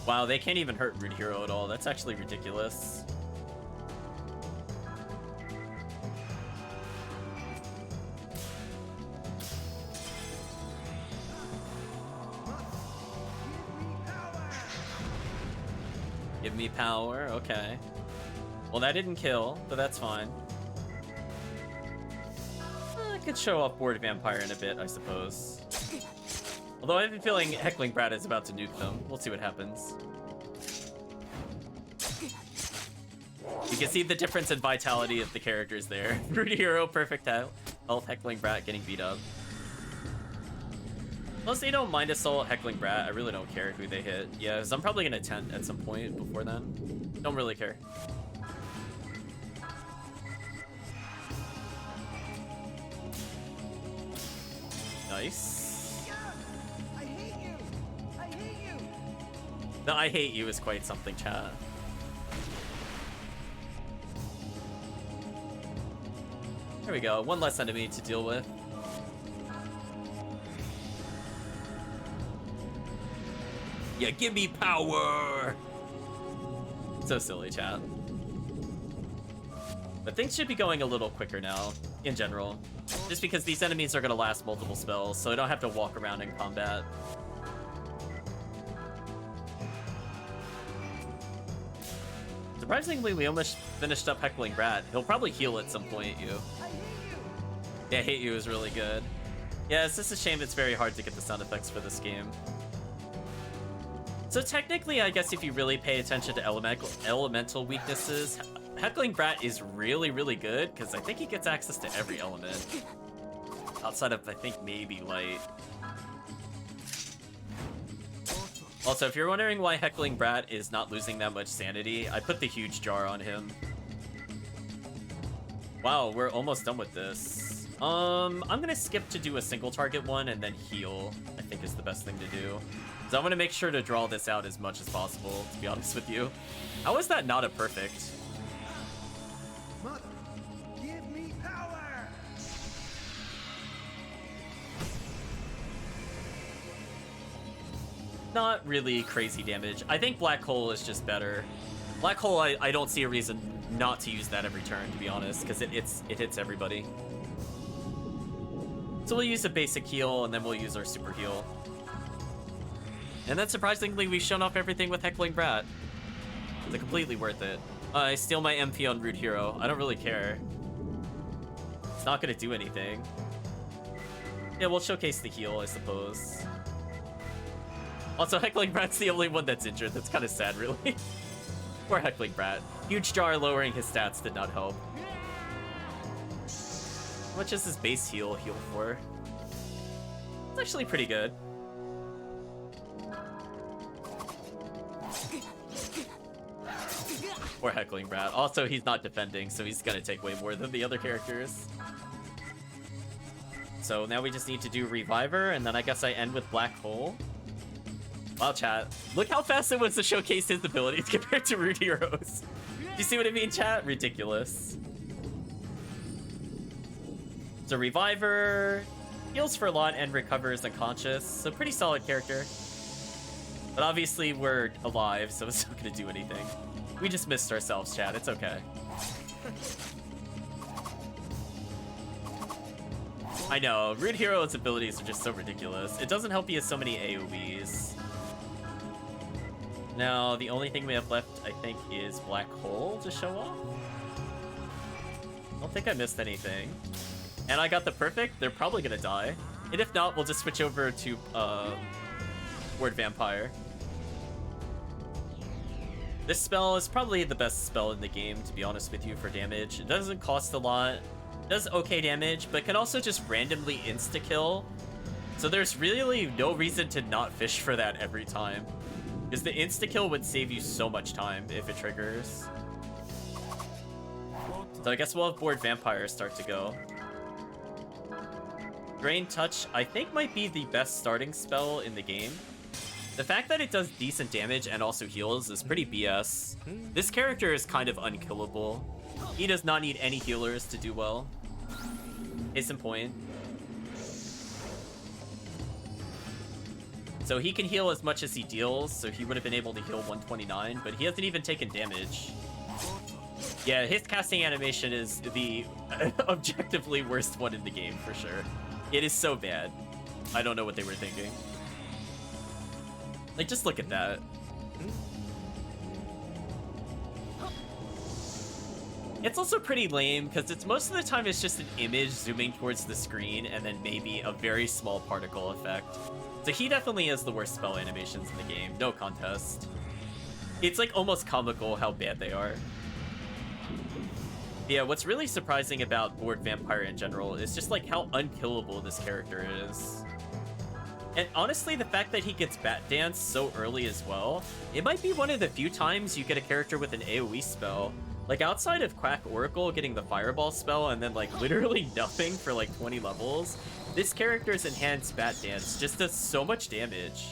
Wow, they can't even hurt Rude Hero at all. That's actually ridiculous. Give me power, okay. Well, that didn't kill, but that's fine. I could show off Bored Vampire in a bit, I suppose. Although I have a feeling Heckling Brat is about to nuke them. We'll see what happens. You can see the difference in vitality of the characters there. Rude Hero, perfect health, Heckling Brat getting beat up. Unless they don't mind Assault, Heckling Brat, I really don't care who they hit. Yeah, because I'm probably going to tent at some point before then. Don't really care. Nice. The I hate you is quite something, chat. There we go, one less enemy to deal with. Yeah, give me power! So silly, chat. But things should be going a little quicker now, in general. Just because these enemies are going to last multiple spells, so I don't have to walk around in combat. Surprisingly, we almost finished up Heckling Brat. He'll probably heal at some point, you. Yeah, Hate You is really good. Yeah, it's just a shame it's very hard to get the sound effects for this game. So technically, I guess if you really pay attention to elemental weaknesses, Heckling Brat is really, really good, because I think he gets access to every element. Outside of, I think, maybe Light. Also, if you're wondering why Heckling Brat is not losing that much sanity, I put the huge jar on him. Wow, we're almost done with this. I'm gonna skip to do a single target one and then heal, I think is the best thing to do. So I'm gonna make sure to draw this out as much as possible, to be honest with you. How is that not a perfect? Mother, give me power! Not really crazy damage. I think Black Hole is just better. Black Hole, I don't see a reason not to use that every turn, to be honest, because it hits everybody. So we'll use a basic heal, and then we'll use our super heal. And then surprisingly, we've shown off everything with Heckling Brat. It's completely worth it. I steal my MP on Rude Hero. I don't really care. It's not gonna do anything. Yeah, we'll showcase the heal, I suppose. Also, Heckling Brat's the only one that's injured. That's kind of sad, really. Poor Heckling Brat. Huge Jar lowering his stats did not help. How much is his base heal for? It's actually pretty good. Poor Heckling Brat. Also, he's not defending, so he's gonna take way more than the other characters. So now we just need to do Reviver, and then I guess I end with Black Hole. Wow, chat. Look how fast it was to showcase his abilities compared to Rude Heroes. Do you see what I mean, chat? Ridiculous. So Reviver heals for a lot and recovers unconscious. So pretty solid character. But obviously we're alive, so it's not gonna do anything. We just missed ourselves, chat. It's okay. I know. Rude Hero's abilities are just so ridiculous. It doesn't help he has so many AoEs. Now, the only thing we have left, I think, is Black Hole to show off. I don't think I missed anything. And I got the perfect. They're probably gonna die. And if not, we'll just switch over to Word Vampire. This spell is probably the best spell in the game, to be honest with you, for damage. It doesn't cost a lot. It does okay damage, but can also just randomly insta-kill. So there's really no reason to not fish for that every time. Because the insta-kill would save you so much time if it triggers. So I guess we'll have Bored Vampire start to go. Drain Touch, I think, might be the best starting spell in the game. The fact that it does decent damage and also heals is pretty BS. This character is kind of unkillable. He does not need any healers to do well. Case in point. So he can heal as much as he deals, so he would have been able to heal 129, but he hasn't even taken damage. Yeah, his casting animation is the objectively worst one in the game, for sure. It is so bad. I don't know what they were thinking. Like, just look at that. It's also pretty lame, because it's most of the time it's just an image zooming towards the screen, and then maybe a very small particle effect. So he definitely has the worst spell animations in the game, no contest. It's like almost comical how bad they are. Yeah, what's really surprising about Bored Vampire in general is just like how unkillable this character is. And honestly, the fact that he gets Bat Dance so early as well, it might be one of the few times you get a character with an AoE spell. Like outside of Quack Oracle getting the Fireball spell and then like literally nothing for like 20 levels, this character's enhanced Bat Dance just does so much damage.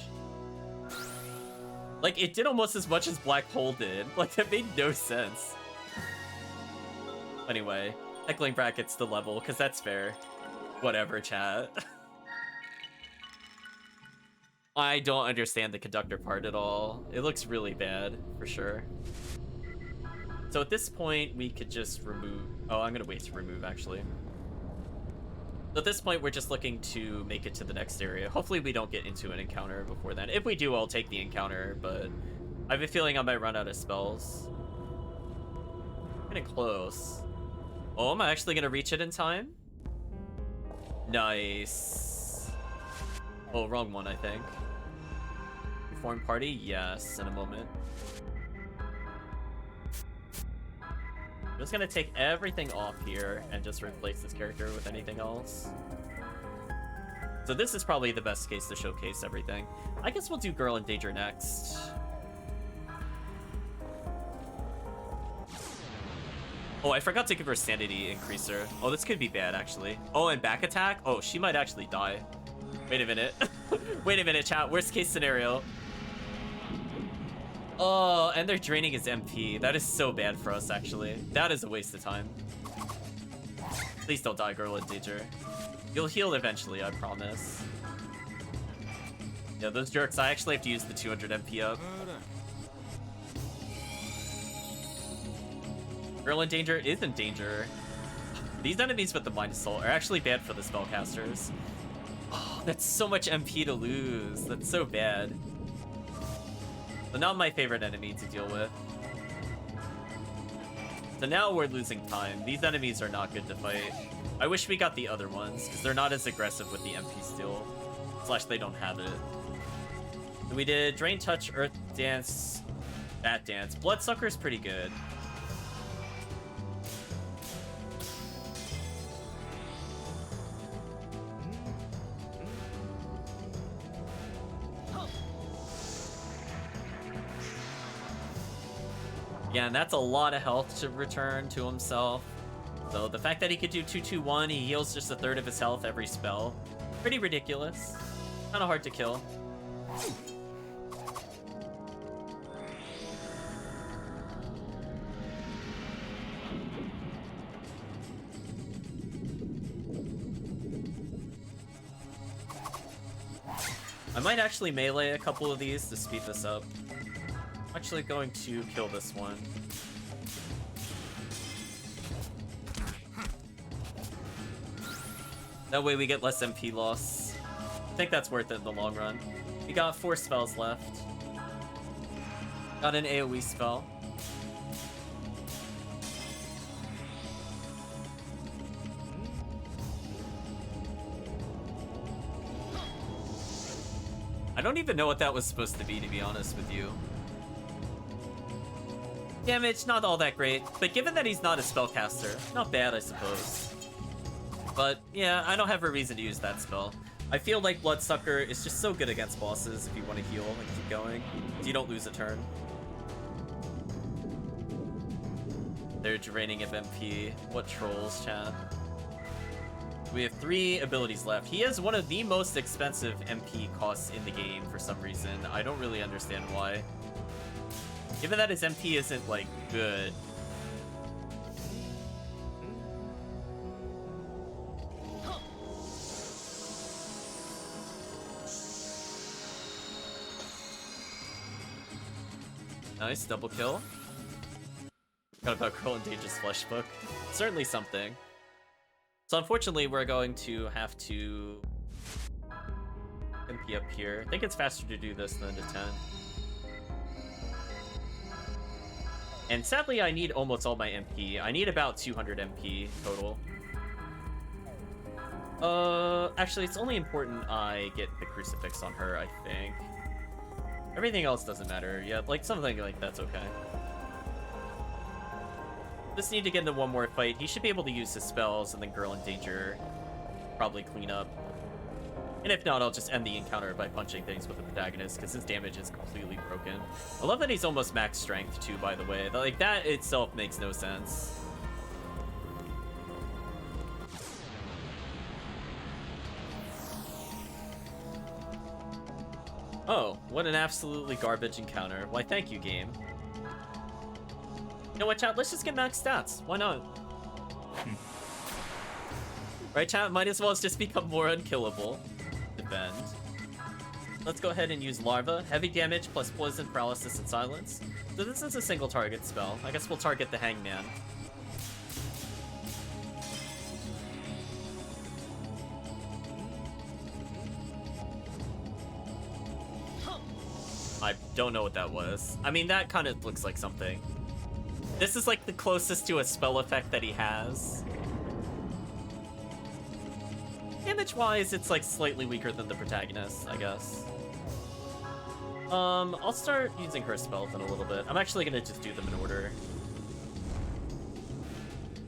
Like it did almost as much as Black Hole did. Like that made no sense. Anyway, Heckling Brat gets the level because that's fair. Whatever, chat. I don't understand the conductor part at all. It looks really bad, for sure. So at this point, we could just remove... Oh, I'm going to wait to remove, actually. So at this point, we're just looking to make it to the next area. Hopefully we don't get into an encounter before then. If we do, I'll take the encounter, but I have a feeling I might run out of spells. Getting close. Oh, am I actually going to reach it in time? Nice. Oh, wrong one, I think. Reform party? Yes, in a moment. I'm just gonna take everything off here and just replace this character with anything else. So this is probably the best case to showcase everything. I guess we'll do Girl in Danger next. Oh, I forgot to give her sanity increaser. Oh, this could be bad, actually. Oh, and back attack? Oh, she might actually die. Wait a minute. Wait a minute, chat. Worst case scenario. Oh, and they're draining his MP. That is so bad for us, actually. That is a waste of time. Please don't die, Girl in Danger. You'll heal eventually, I promise. Yeah, those jerks, I actually have to use the 200 MP up. Girl in danger is in danger. These enemies with the Mind Assault are actually bad for the spellcasters. Oh, that's so much MP to lose. That's so bad. But not my favorite enemy to deal with. So now we're losing time. These enemies are not good to fight. I wish we got the other ones, because they're not as aggressive with the MP still. Slash, they don't have it. So we did Drain Touch, Earth Dance, Bat Dance. Bloodsucker's pretty good. Yeah, and that's a lot of health to return to himself. So the fact that he could do 2-2-1, he heals just a third of his health every spell. Pretty ridiculous. Kind of hard to kill. I might actually melee a couple of these to speed this up. I'm actually going to kill this one. That way we get less MP loss. I think that's worth it in the long run. We got 4 spells left. Got an AoE spell. I don't even know what that was supposed to be honest with you. Damage, not all that great, but given that he's not a spellcaster, not bad, I suppose. But yeah, I don't have a reason to use that spell. I feel like Bloodsucker is just so good against bosses if you want to heal and keep going. You don't lose a turn. They're draining of MP. What trolls, chat? We have 3 abilities left. He has one of the most expensive MP costs in the game for some reason. I don't really understand why. Given that his MP isn't, like, good. Nice, double kill. Forgot about Girl in Danger's Flesh Book. Certainly something. So unfortunately, we're going to have to MP up here. I think it's faster to do this than to 10. And sadly, I need almost all my MP. I need about 200 MP total. Actually, it's only important I get the Crucifix on her, I think. Everything else doesn't matter. Yeah, like something like that's okay. Just need to get into one more fight. He should be able to use his spells, and then Girl in Danger probably clean up. And if not, I'll just end the encounter by punching things with the protagonist, because his damage is completely broken. I love that he's almost max strength, too, by the way. Like, that itself makes no sense. Oh, what an absolutely garbage encounter. Why, thank you, game. You know what, chat? Let's just get max stats. Why not? Right, chat? Might as well just become more unkillable. Defend. Let's go ahead and use Larva. Heavy damage plus poison, paralysis, and silence. So this is a single target spell. I guess we'll target the Hangman. I don't know what that was. I mean, that kind of looks like something. This is like the closest to a spell effect that he has. Damage-wise, it's like slightly weaker than the protagonist, I guess. I'll start using her spells in a little bit. I'm actually gonna just do them in order.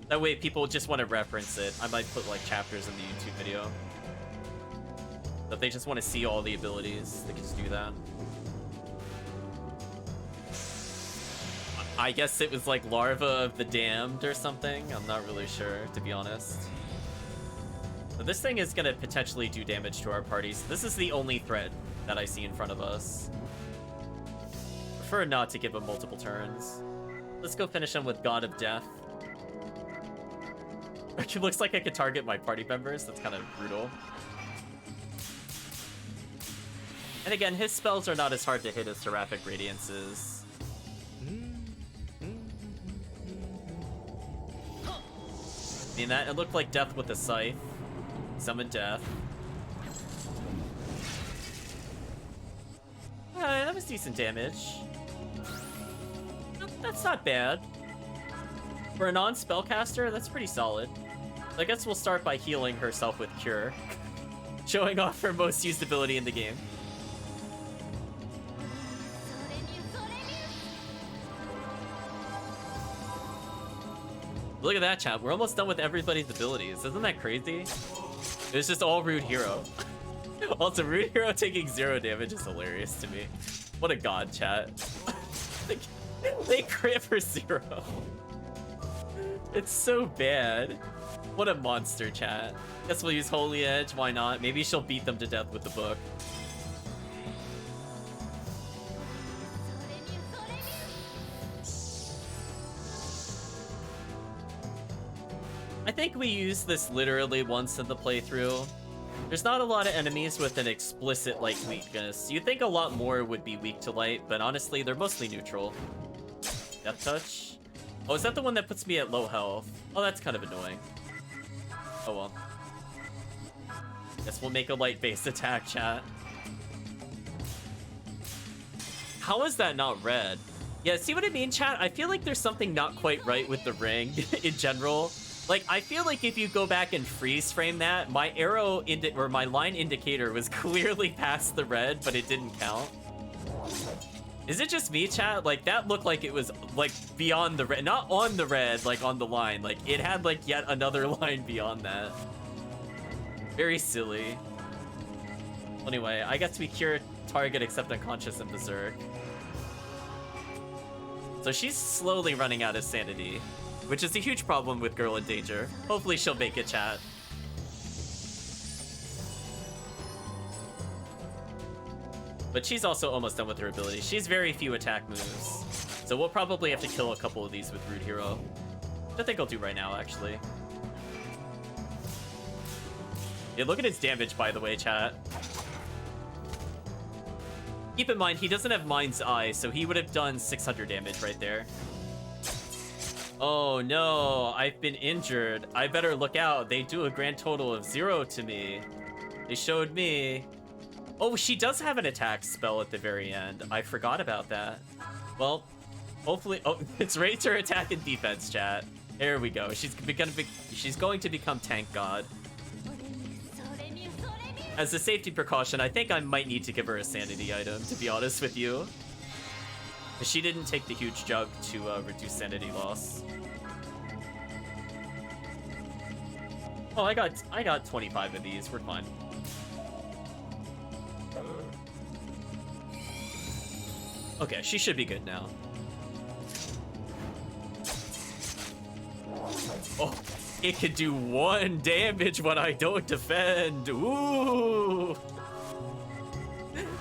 That way people just want to reference it. I might put like chapters in the YouTube video. But if they just want to see all the abilities, they can just do that. I guess it was like Larva of the Damned or something. I'm not really sure, to be honest. But this thing is going to potentially do damage to our party, so this is the only threat that I see in front of us. Prefer not to give him multiple turns. Let's go finish him with God of Death. It looks like I could target my party members. That's kind of brutal. And again, his spells are not as hard to hit as Seraphic Radiance's. I mean, that it looked like death with a scythe. Summon death. That was decent damage. That's not bad. For a non-spellcaster, that's pretty solid. I guess we'll start by healing herself with Cure. Showing off her most used ability in the game. Look at that, chat. We're almost done with everybody's abilities. Isn't that crazy? It's just all Rude Hero. Also, Rude Hero taking 0 damage is hilarious to me. What a god, chat. They crit for 0. It's so bad. What a monster, chat. Guess we'll use Holy Edge. Why not? Maybe she'll beat them to death with the book. I think we use this literally once in the playthrough. There's not a lot of enemies with an explicit light weakness. You'd think a lot more would be weak to light, but honestly, they're mostly neutral. Death Touch? Oh, is that the one that puts me at low health? Oh, that's kind of annoying. Oh well. Guess we'll make a light-based attack, chat. How is that not red? Yeah, see what I mean, chat? I feel like there's something not quite right with the ring in general. Like, I feel like if you go back and freeze frame that, my arrow or my line indicator was clearly past the red, but it didn't count. Is it just me, chat? Like, that looked like it was, like, beyond the red. Not on the red, like, on the line. Like, it had, like, yet another line beyond that. Very silly. Anyway, I guess we cure target except unconscious and berserk. So she's slowly running out of sanity, which is a huge problem with Girl in Danger. Hopefully she'll make it, chat. But she's also almost done with her ability. She's very few attack moves. So we'll probably have to kill a couple of these with Rude Hero. Which I think I'll do right now, actually. Yeah, look at his damage, by the way, chat. Keep in mind, he doesn't have Mind's Eye, so he would have done 600 damage right there. Oh no, I've been injured. I better look out. They do a grand total of 0 to me. They showed me. Oh, she does have an attack spell at the very end. I forgot about that. Well, hopefully... Oh, it's raised her attack and defense, chat. There we go. She's going to become Tank God. As a safety precaution, I think I might need to give her a sanity item, to be honest with you. She didn't take the huge jug to reduce sanity loss. Oh, I got 25 of these. We're fine. Okay, she should be good now. Oh, it could do 1 damage when I don't defend. Ooh.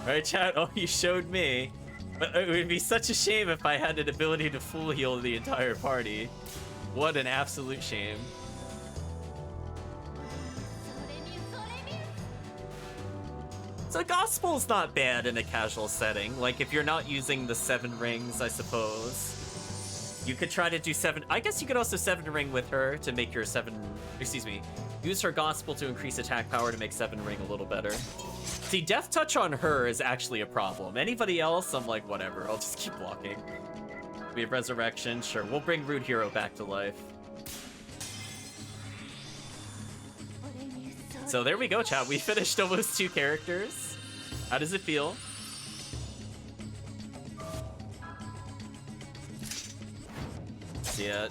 Alright, chat. Oh, you showed me. But it would be such a shame if I had an ability to full heal the entire party. What an absolute shame. So Gospel's not bad in a casual setting. Like, if you're not using the 7 rings, I suppose. You could try to do 7... I guess you could also 7 ring with her to make your 7... Excuse me. Use her Gospel to increase attack power to make 7 ring a little better. See, Death Touch on her is actually a problem. Anybody else, I'm like, whatever. I'll just keep blocking. We have Resurrection. Sure, we'll bring Rude Hero back to life. So there we go, chat. We finished almost 2 characters. How does it feel? Yeah,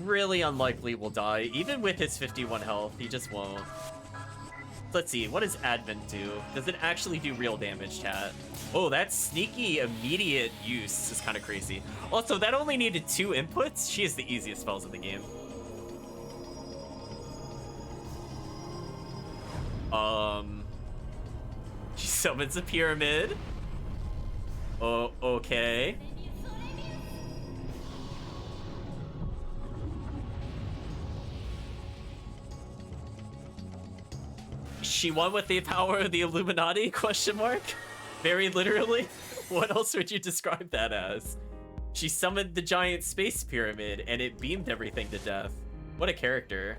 really unlikely will die. Even with his 51 health, he just won't. Let's see, what does Advent do? Does it actually do real damage, chat? Oh, that sneaky immediate use is kind of crazy. Also, that only needed 2 inputs. She has the easiest spells in the game. She summons a pyramid. Oh, okay. She won with the power of the Illuminati? Question mark. Very literally? What else would you describe that as? She summoned the giant space pyramid and it beamed everything to death. What a character.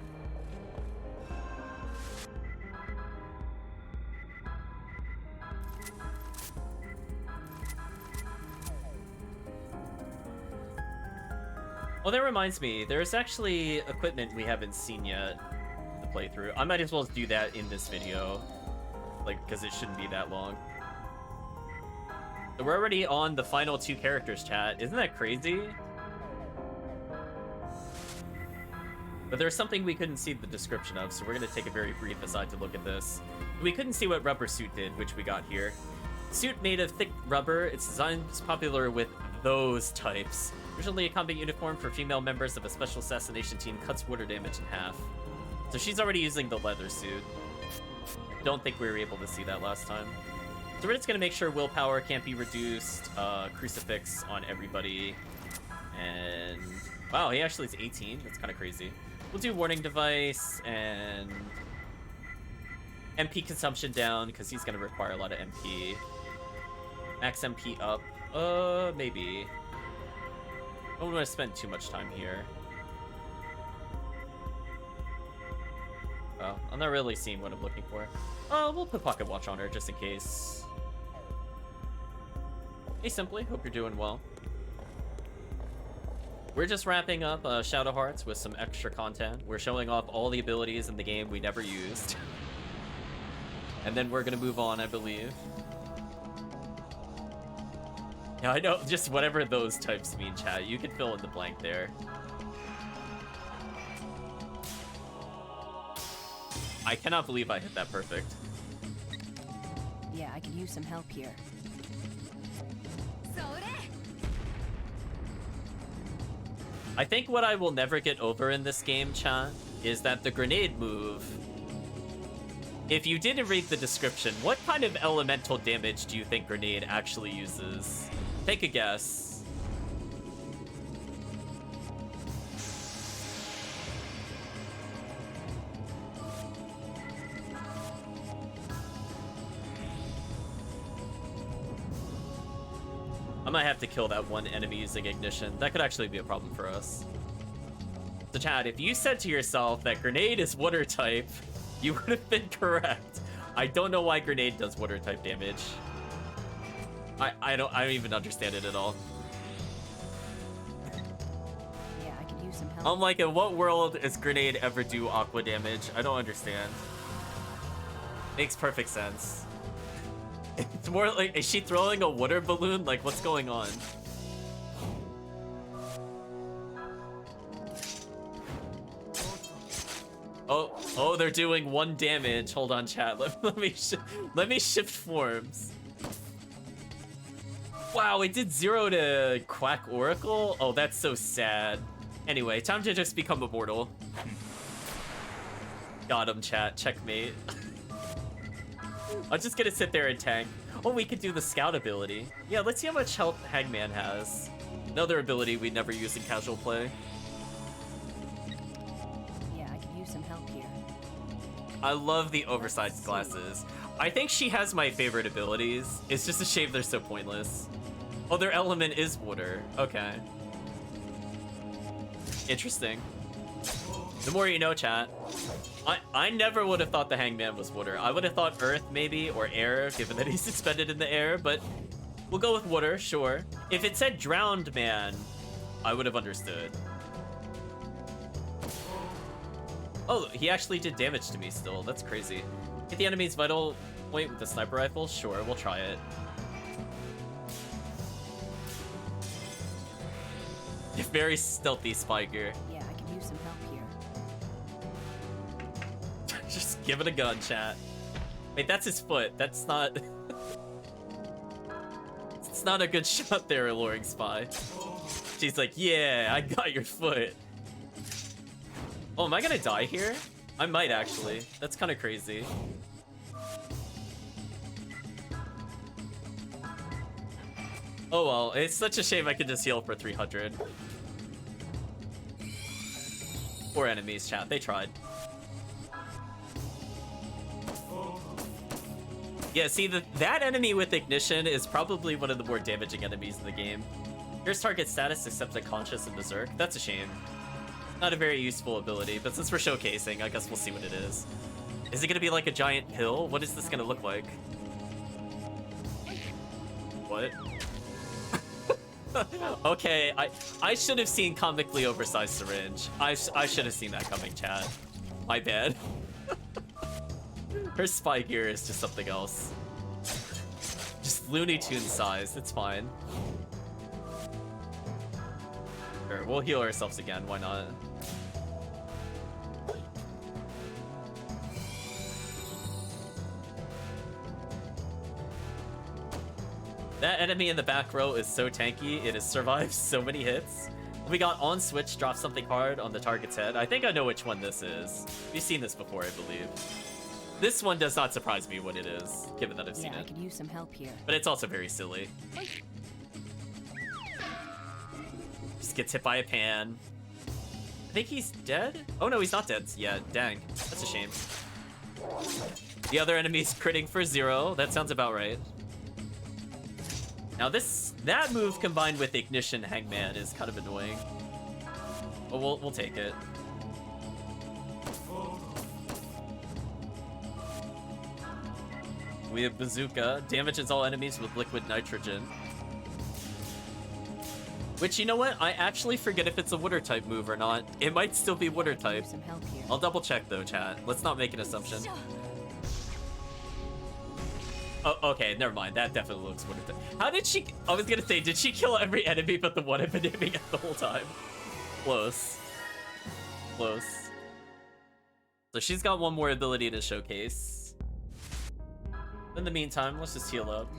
Well, that reminds me, there's actually equipment we haven't seen yet in the playthrough. I might as well do that in this video, like, because it shouldn't be that long. So we're already on the final 2 characters, chat. Isn't that crazy? But there's something we couldn't see the description of, so we're going to take a very brief aside to look at this. We couldn't see what rubber suit did, which we got here. Suit made of thick rubber, its design is popular with those types. Originally a combat uniform for female members of a special assassination team, cuts water damage in half. So she's already using the leather suit. Don't think we were able to see that last time. So we're just gonna make sure willpower can't be reduced, crucifix on everybody, and wow, he actually is 18. That's kind of crazy. We'll do warning device and MP consumption down because he's gonna require a lot of MP. Max MP up. Maybe. I don't want to spend too much time here. Oh, I'm not really seeing what I'm looking for. Oh, we'll put Pocket Watch on her just in case. Hey, Simply, hope you're doing well. We're just wrapping up Shadow Hearts with some extra content. We're showing off all the abilities in the game we never used. And then we're gonna move on, I believe. Yeah, I know, just whatever those types mean, chat. You can fill in the blank there. I cannot believe I hit that perfect. Yeah, I could use some help here. I think what I will never get over in this game, chat, is that the grenade move... If you didn't read the description, what kind of elemental damage do you think grenade actually uses? Take a guess. I might have to kill that one enemy using ignition. That could actually be a problem for us. So Chad, if you said to yourself that grenade is water type, you would have been correct. I don't know why grenade does water type damage. I don't even understand it at all. Yeah, I could use some help. I'm like, in what world does grenade ever do aqua damage? I don't understand. Makes perfect sense. It's more like, is she throwing a water balloon? Like, what's going on? Oh, they're doing 1 damage. Hold on, chat. Let me shift forms. Wow, it did 0 to Quack Oracle? Oh, that's so sad. Anyway, time to just become immortal. Got him, chat. Checkmate. I'm just gonna sit there and tank. Oh, we could do the scout ability. Yeah, let's see how much health Hangman has. Another ability we never use in casual play. Yeah, I could use some help here. I love the oversized glasses. I think she has my favorite abilities. It's just a shame they're so pointless. Oh, their element is water. Okay. Interesting. The more you know, chat. I never would have thought the Hangman was water. I would have thought earth, maybe, or air, given that he's suspended in the air, but we'll go with water, sure. If it said drowned man, I would have understood. Oh, he actually did damage to me still. That's crazy. Hit the enemy's vital point with the sniper rifle? Sure, we'll try it. Very stealthy Spiker. Yeah, I could use some help here. Just give it a gun, chat. Wait, that's his foot. That's not... It's not a good shot there, Alluring Spy. She's like, yeah, I got your foot. Oh, am I gonna die here? I might, actually. That's kind of crazy. Oh well, it's such a shame I could just heal for 300. Poor enemies, chat. They tried. Yeah, see, that enemy with Ignition is probably one of the more damaging enemies in the game. Here's target status except unconscious and berserk. That's a shame. Not a very useful ability, but since we're showcasing, I guess we'll see what it is. Is it gonna be like a giant pill? What is this gonna look like? What? Okay, I should have seen comically oversized syringe. I should have seen that coming, chat. My bad. Her spy gear is just something else. Just Looney Tunes size, it's fine. Sure, we'll heal ourselves again, why not? That enemy in the back row is so tanky, it has survived so many hits. We got on switch, drop something hard on the target's head. I think I know which one this is. We've seen this before, I believe. This one does not surprise me what it is, given that I've seen Yeah, I it. could use some help here. But it's also very silly. Just gets hit by a pan. I think he's dead? Oh no, he's not dead yet. Dang, that's a shame. The other enemy's critting for 0. That sounds about right. Now that move combined with Ignition Hangman is kind of annoying. But we'll take it. We have Bazooka. Damages all enemies with liquid nitrogen. Which, you know what? I actually forget if it's a water type move or not. It might still be water type. Use some help here. I'll double check though, chat. Let's not make an assumption. Oh, okay, never mind. That definitely looks water type. How did she... I was gonna say, did she kill every enemy but the one I've been aiming at the whole time? Close. Close. So she's got one more ability to showcase. In the meantime, let's just heal up.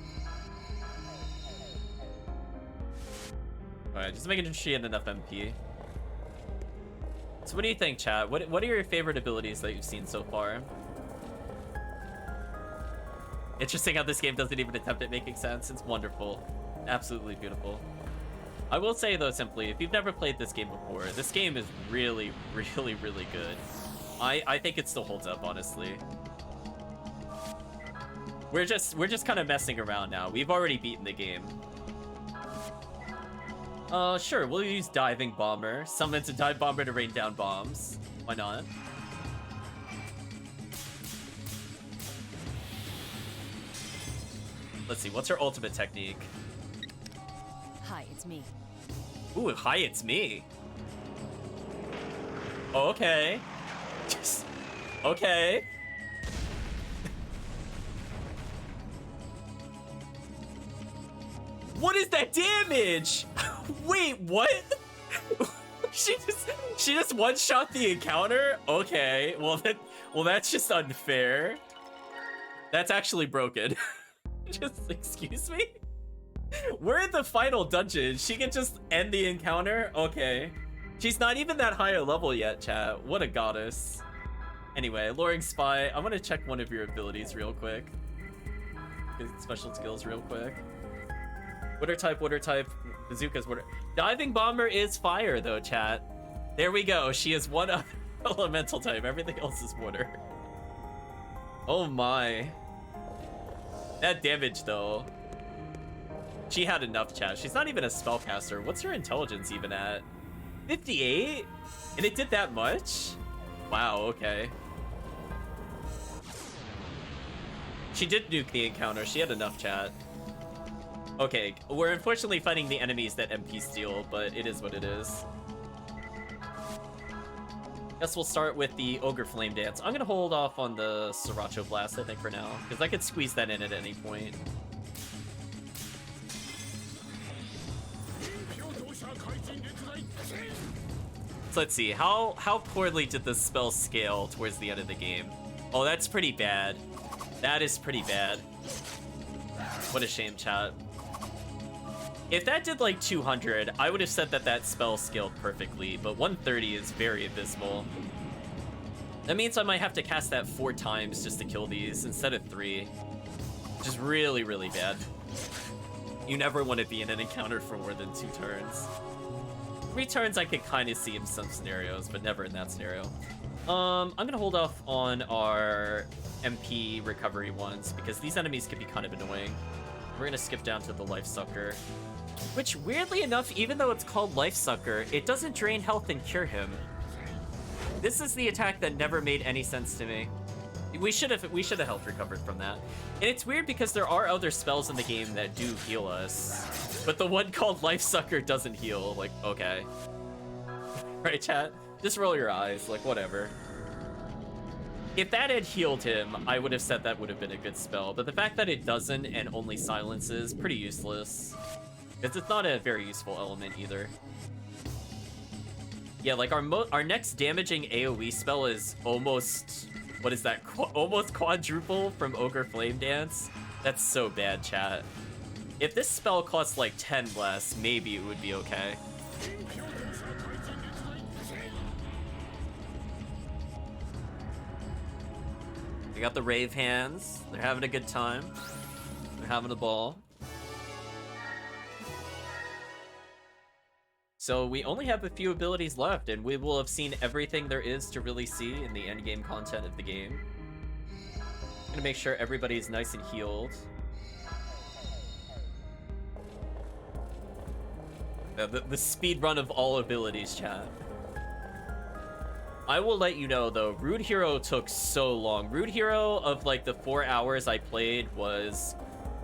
Alright, just making sure she had enough MP. So what do you think, chat? What are your favorite abilities that you've seen so far? Interesting how this game doesn't even attempt at making sense. It's wonderful. Absolutely beautiful. I will say, though, simply, if you've never played this game before, this game is really, really, really good. I think it still holds up, honestly. We're just kind of messing around now. We've already beaten the game. Sure, we'll use Diving Bomber. Summons a Dive Bomber to rain down bombs. Why not? Let's see, what's her ultimate technique? Hi, it's me. Ooh, hi, it's me. Okay. Just... Okay. What is that damage? Wait, what? she just one-shot the encounter? Okay, well that's just unfair. That's actually broken. Just, excuse me? We're in the final dungeon. She can just end the encounter? Okay. She's not even that high a level yet, chat. What a goddess. Anyway, Luring Spy, I'm gonna check one of your abilities real quick. Special skills real quick. Water type, Bazooka's water. Diving Bomber is fire though, chat. There we go. She is one other elemental type. Everything else is water. Oh my. That damage though. She had enough, chat. She's not even a spellcaster. What's her intelligence even at? 58? And it did that much? Wow, okay. She did nuke the encounter. She had enough, chat. Okay, we're unfortunately fighting the enemies that MP steal, but it is what it is. Guess we'll start with the Ogre Flame Dance. I'm gonna hold off on the Sriracha Blast, I think, for now, because I could squeeze that in at any point. So let's see, how poorly did this spell scale towards the end of the game? Oh, that's pretty bad. That is pretty bad. What a shame, chat. If that did like 200, I would have said that that spell scaled perfectly, but 130 is very abysmal. That means I might have to cast that 4 times just to kill these instead of 3, which is really, really bad. You never want to be in an encounter for more than 2 turns. 3 turns I could kind of see in some scenarios, but never in that scenario. I'm gonna hold off on our MP recovery ones because these enemies can be kind of annoying. We're gonna skip down to the Life Sucker, which weirdly enough, even though it's called Life Sucker, it doesn't drain health and cure him. This is the attack that never made any sense to me. We should have health recovered from that. And it's weird because there are other spells in the game that do heal us, but the one called Life Sucker doesn't heal. Like, okay. Right, chat? Just roll your eyes, like, whatever. If that had healed him, I would have said that would have been a good spell, but the fact that it doesn't and only silences, pretty useless. Because it's not a very useful element either. Yeah, like our next damaging AoE spell is almost, what is that? Almost quadruple from Ogre Flame Dance? That's so bad, chat. If this spell costs like 10 less, maybe it would be okay. They got the Rave Hands. They're having a good time. They're having a ball. So we only have a few abilities left, and we will have seen everything there is to really see in the endgame content of the game. I'm gonna make sure everybody's nice and healed. The speed run of all abilities, chat. I will let you know, though, Rude Hero took so long. Rude Hero, of like the 4 hours I played, was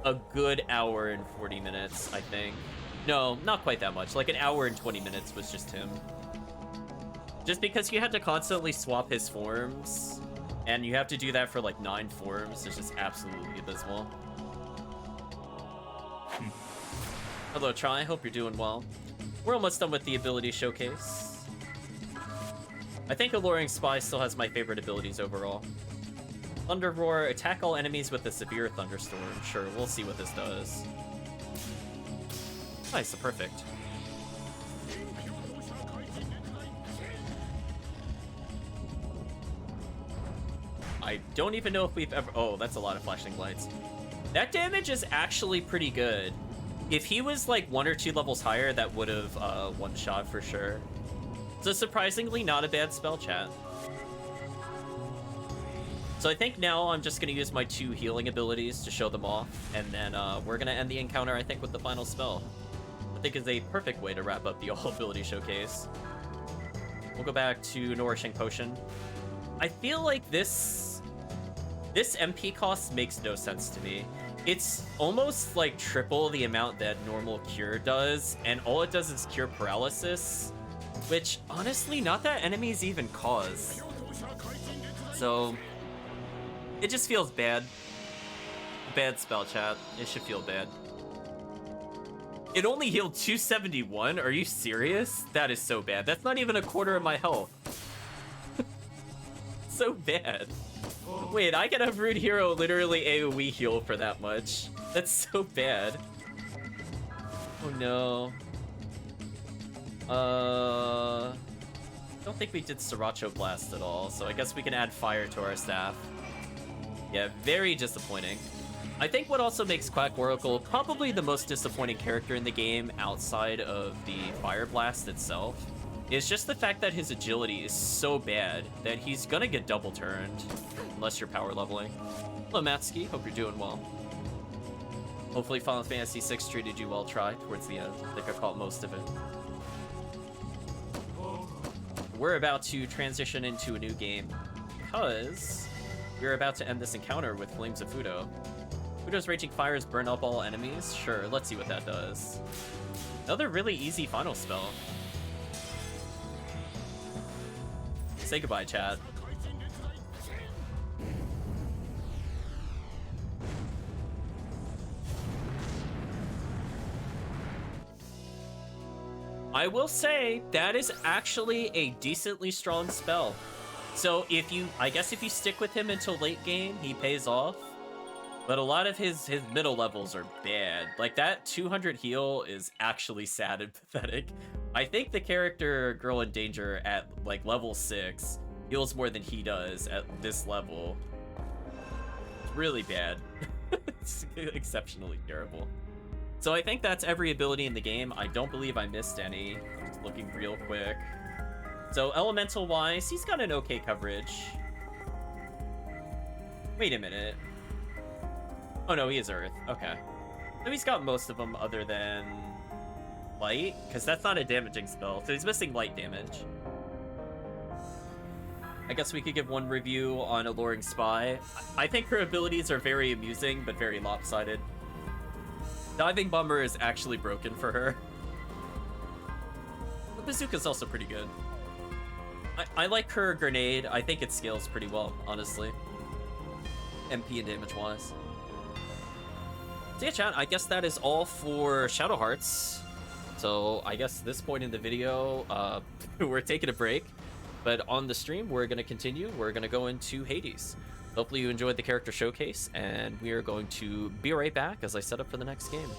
a good hour and 40 minutes, I think. No, not quite that much. Like an hour and 20 minutes was just him. Just because you had to constantly swap his forms, and you have to do that for like 9 forms, it's just absolutely abysmal. Hello, Try. Hope you're doing well. We're almost done with the ability showcase. I think Alluring Spy still has my favorite abilities overall. Thunder Roar, attack all enemies with a severe thunderstorm. Sure, we'll see what this does. Nice, perfect. I don't even know if we've ever... Oh, that's a lot of flashing lights. That damage is actually pretty good. If he was like 1 or 2 levels higher, that would have one-shot for sure. So surprisingly not a bad spell, chat. So I think now I'm just going to use my 2 healing abilities to show them off, and then we're going to end the encounter, I think, with the final spell. I think is a perfect way to wrap up the all-ability showcase. We'll go back to Nourishing Potion. I feel like this MP cost makes no sense to me. It's almost like triple the amount that normal Cure does, and all it does is cure paralysis, which, honestly, not that enemies even cause. So, it just feels bad. Bad spell, chat. It should feel bad. It only healed 271? Are you serious? That is so bad. That's not even a quarter of my health. So bad. Wait, I can have Rude Hero literally AoE heal for that much. That's so bad. Oh no. Don't think we did Sriracha Blast at all, so I guess we can add fire to our staff. Yeah, very disappointing. I think what also makes Quack Oracle probably the most disappointing character in the game outside of the Fire Blast itself is just the fact that his agility is so bad that he's gonna get double turned unless you're power leveling. Hello, Matsuki. Hope you're doing well. Hopefully Final Fantasy VI treated you well, Try, towards the end. I think I caught most of it. We're about to transition into a new game because we're about to end this encounter with Flames of Fudo. Fudo's Raging Fires burn up all enemies? Sure, let's see what that does. Another really easy final spell. Say goodbye, chat. I will say, that is actually a decently strong spell. So I guess if you stick with him until late game, he pays off. But a lot of his middle levels are bad. Like, that 200 heal is actually sad and pathetic. I think the character Girl in Danger at, like, level 6 heals more than he does at this level. It's really bad. It's exceptionally terrible. So I think that's every ability in the game. I don't believe I missed any. Just looking real quick. So elemental-wise, he's got an okay coverage. Wait a minute. Oh no, he is Earth. Okay. So he's got most of them other than Light, because that's not a damaging spell. So he's missing Light damage. I guess we could give one review on Alluring Spy. I think her abilities are very amusing, but very lopsided. Diving Bomber is actually broken for her. But Bazooka's also pretty good. I like her grenade. I think it scales pretty well, honestly. MP and damage-wise. So yeah, chat, I guess that is all for Shadow Hearts. So I guess at this point in the video, we're taking a break. But on the stream, we're going to continue. We're going to go into Hades. Hopefully you enjoyed the character showcase, and we are going to be right back as I set up for the next game.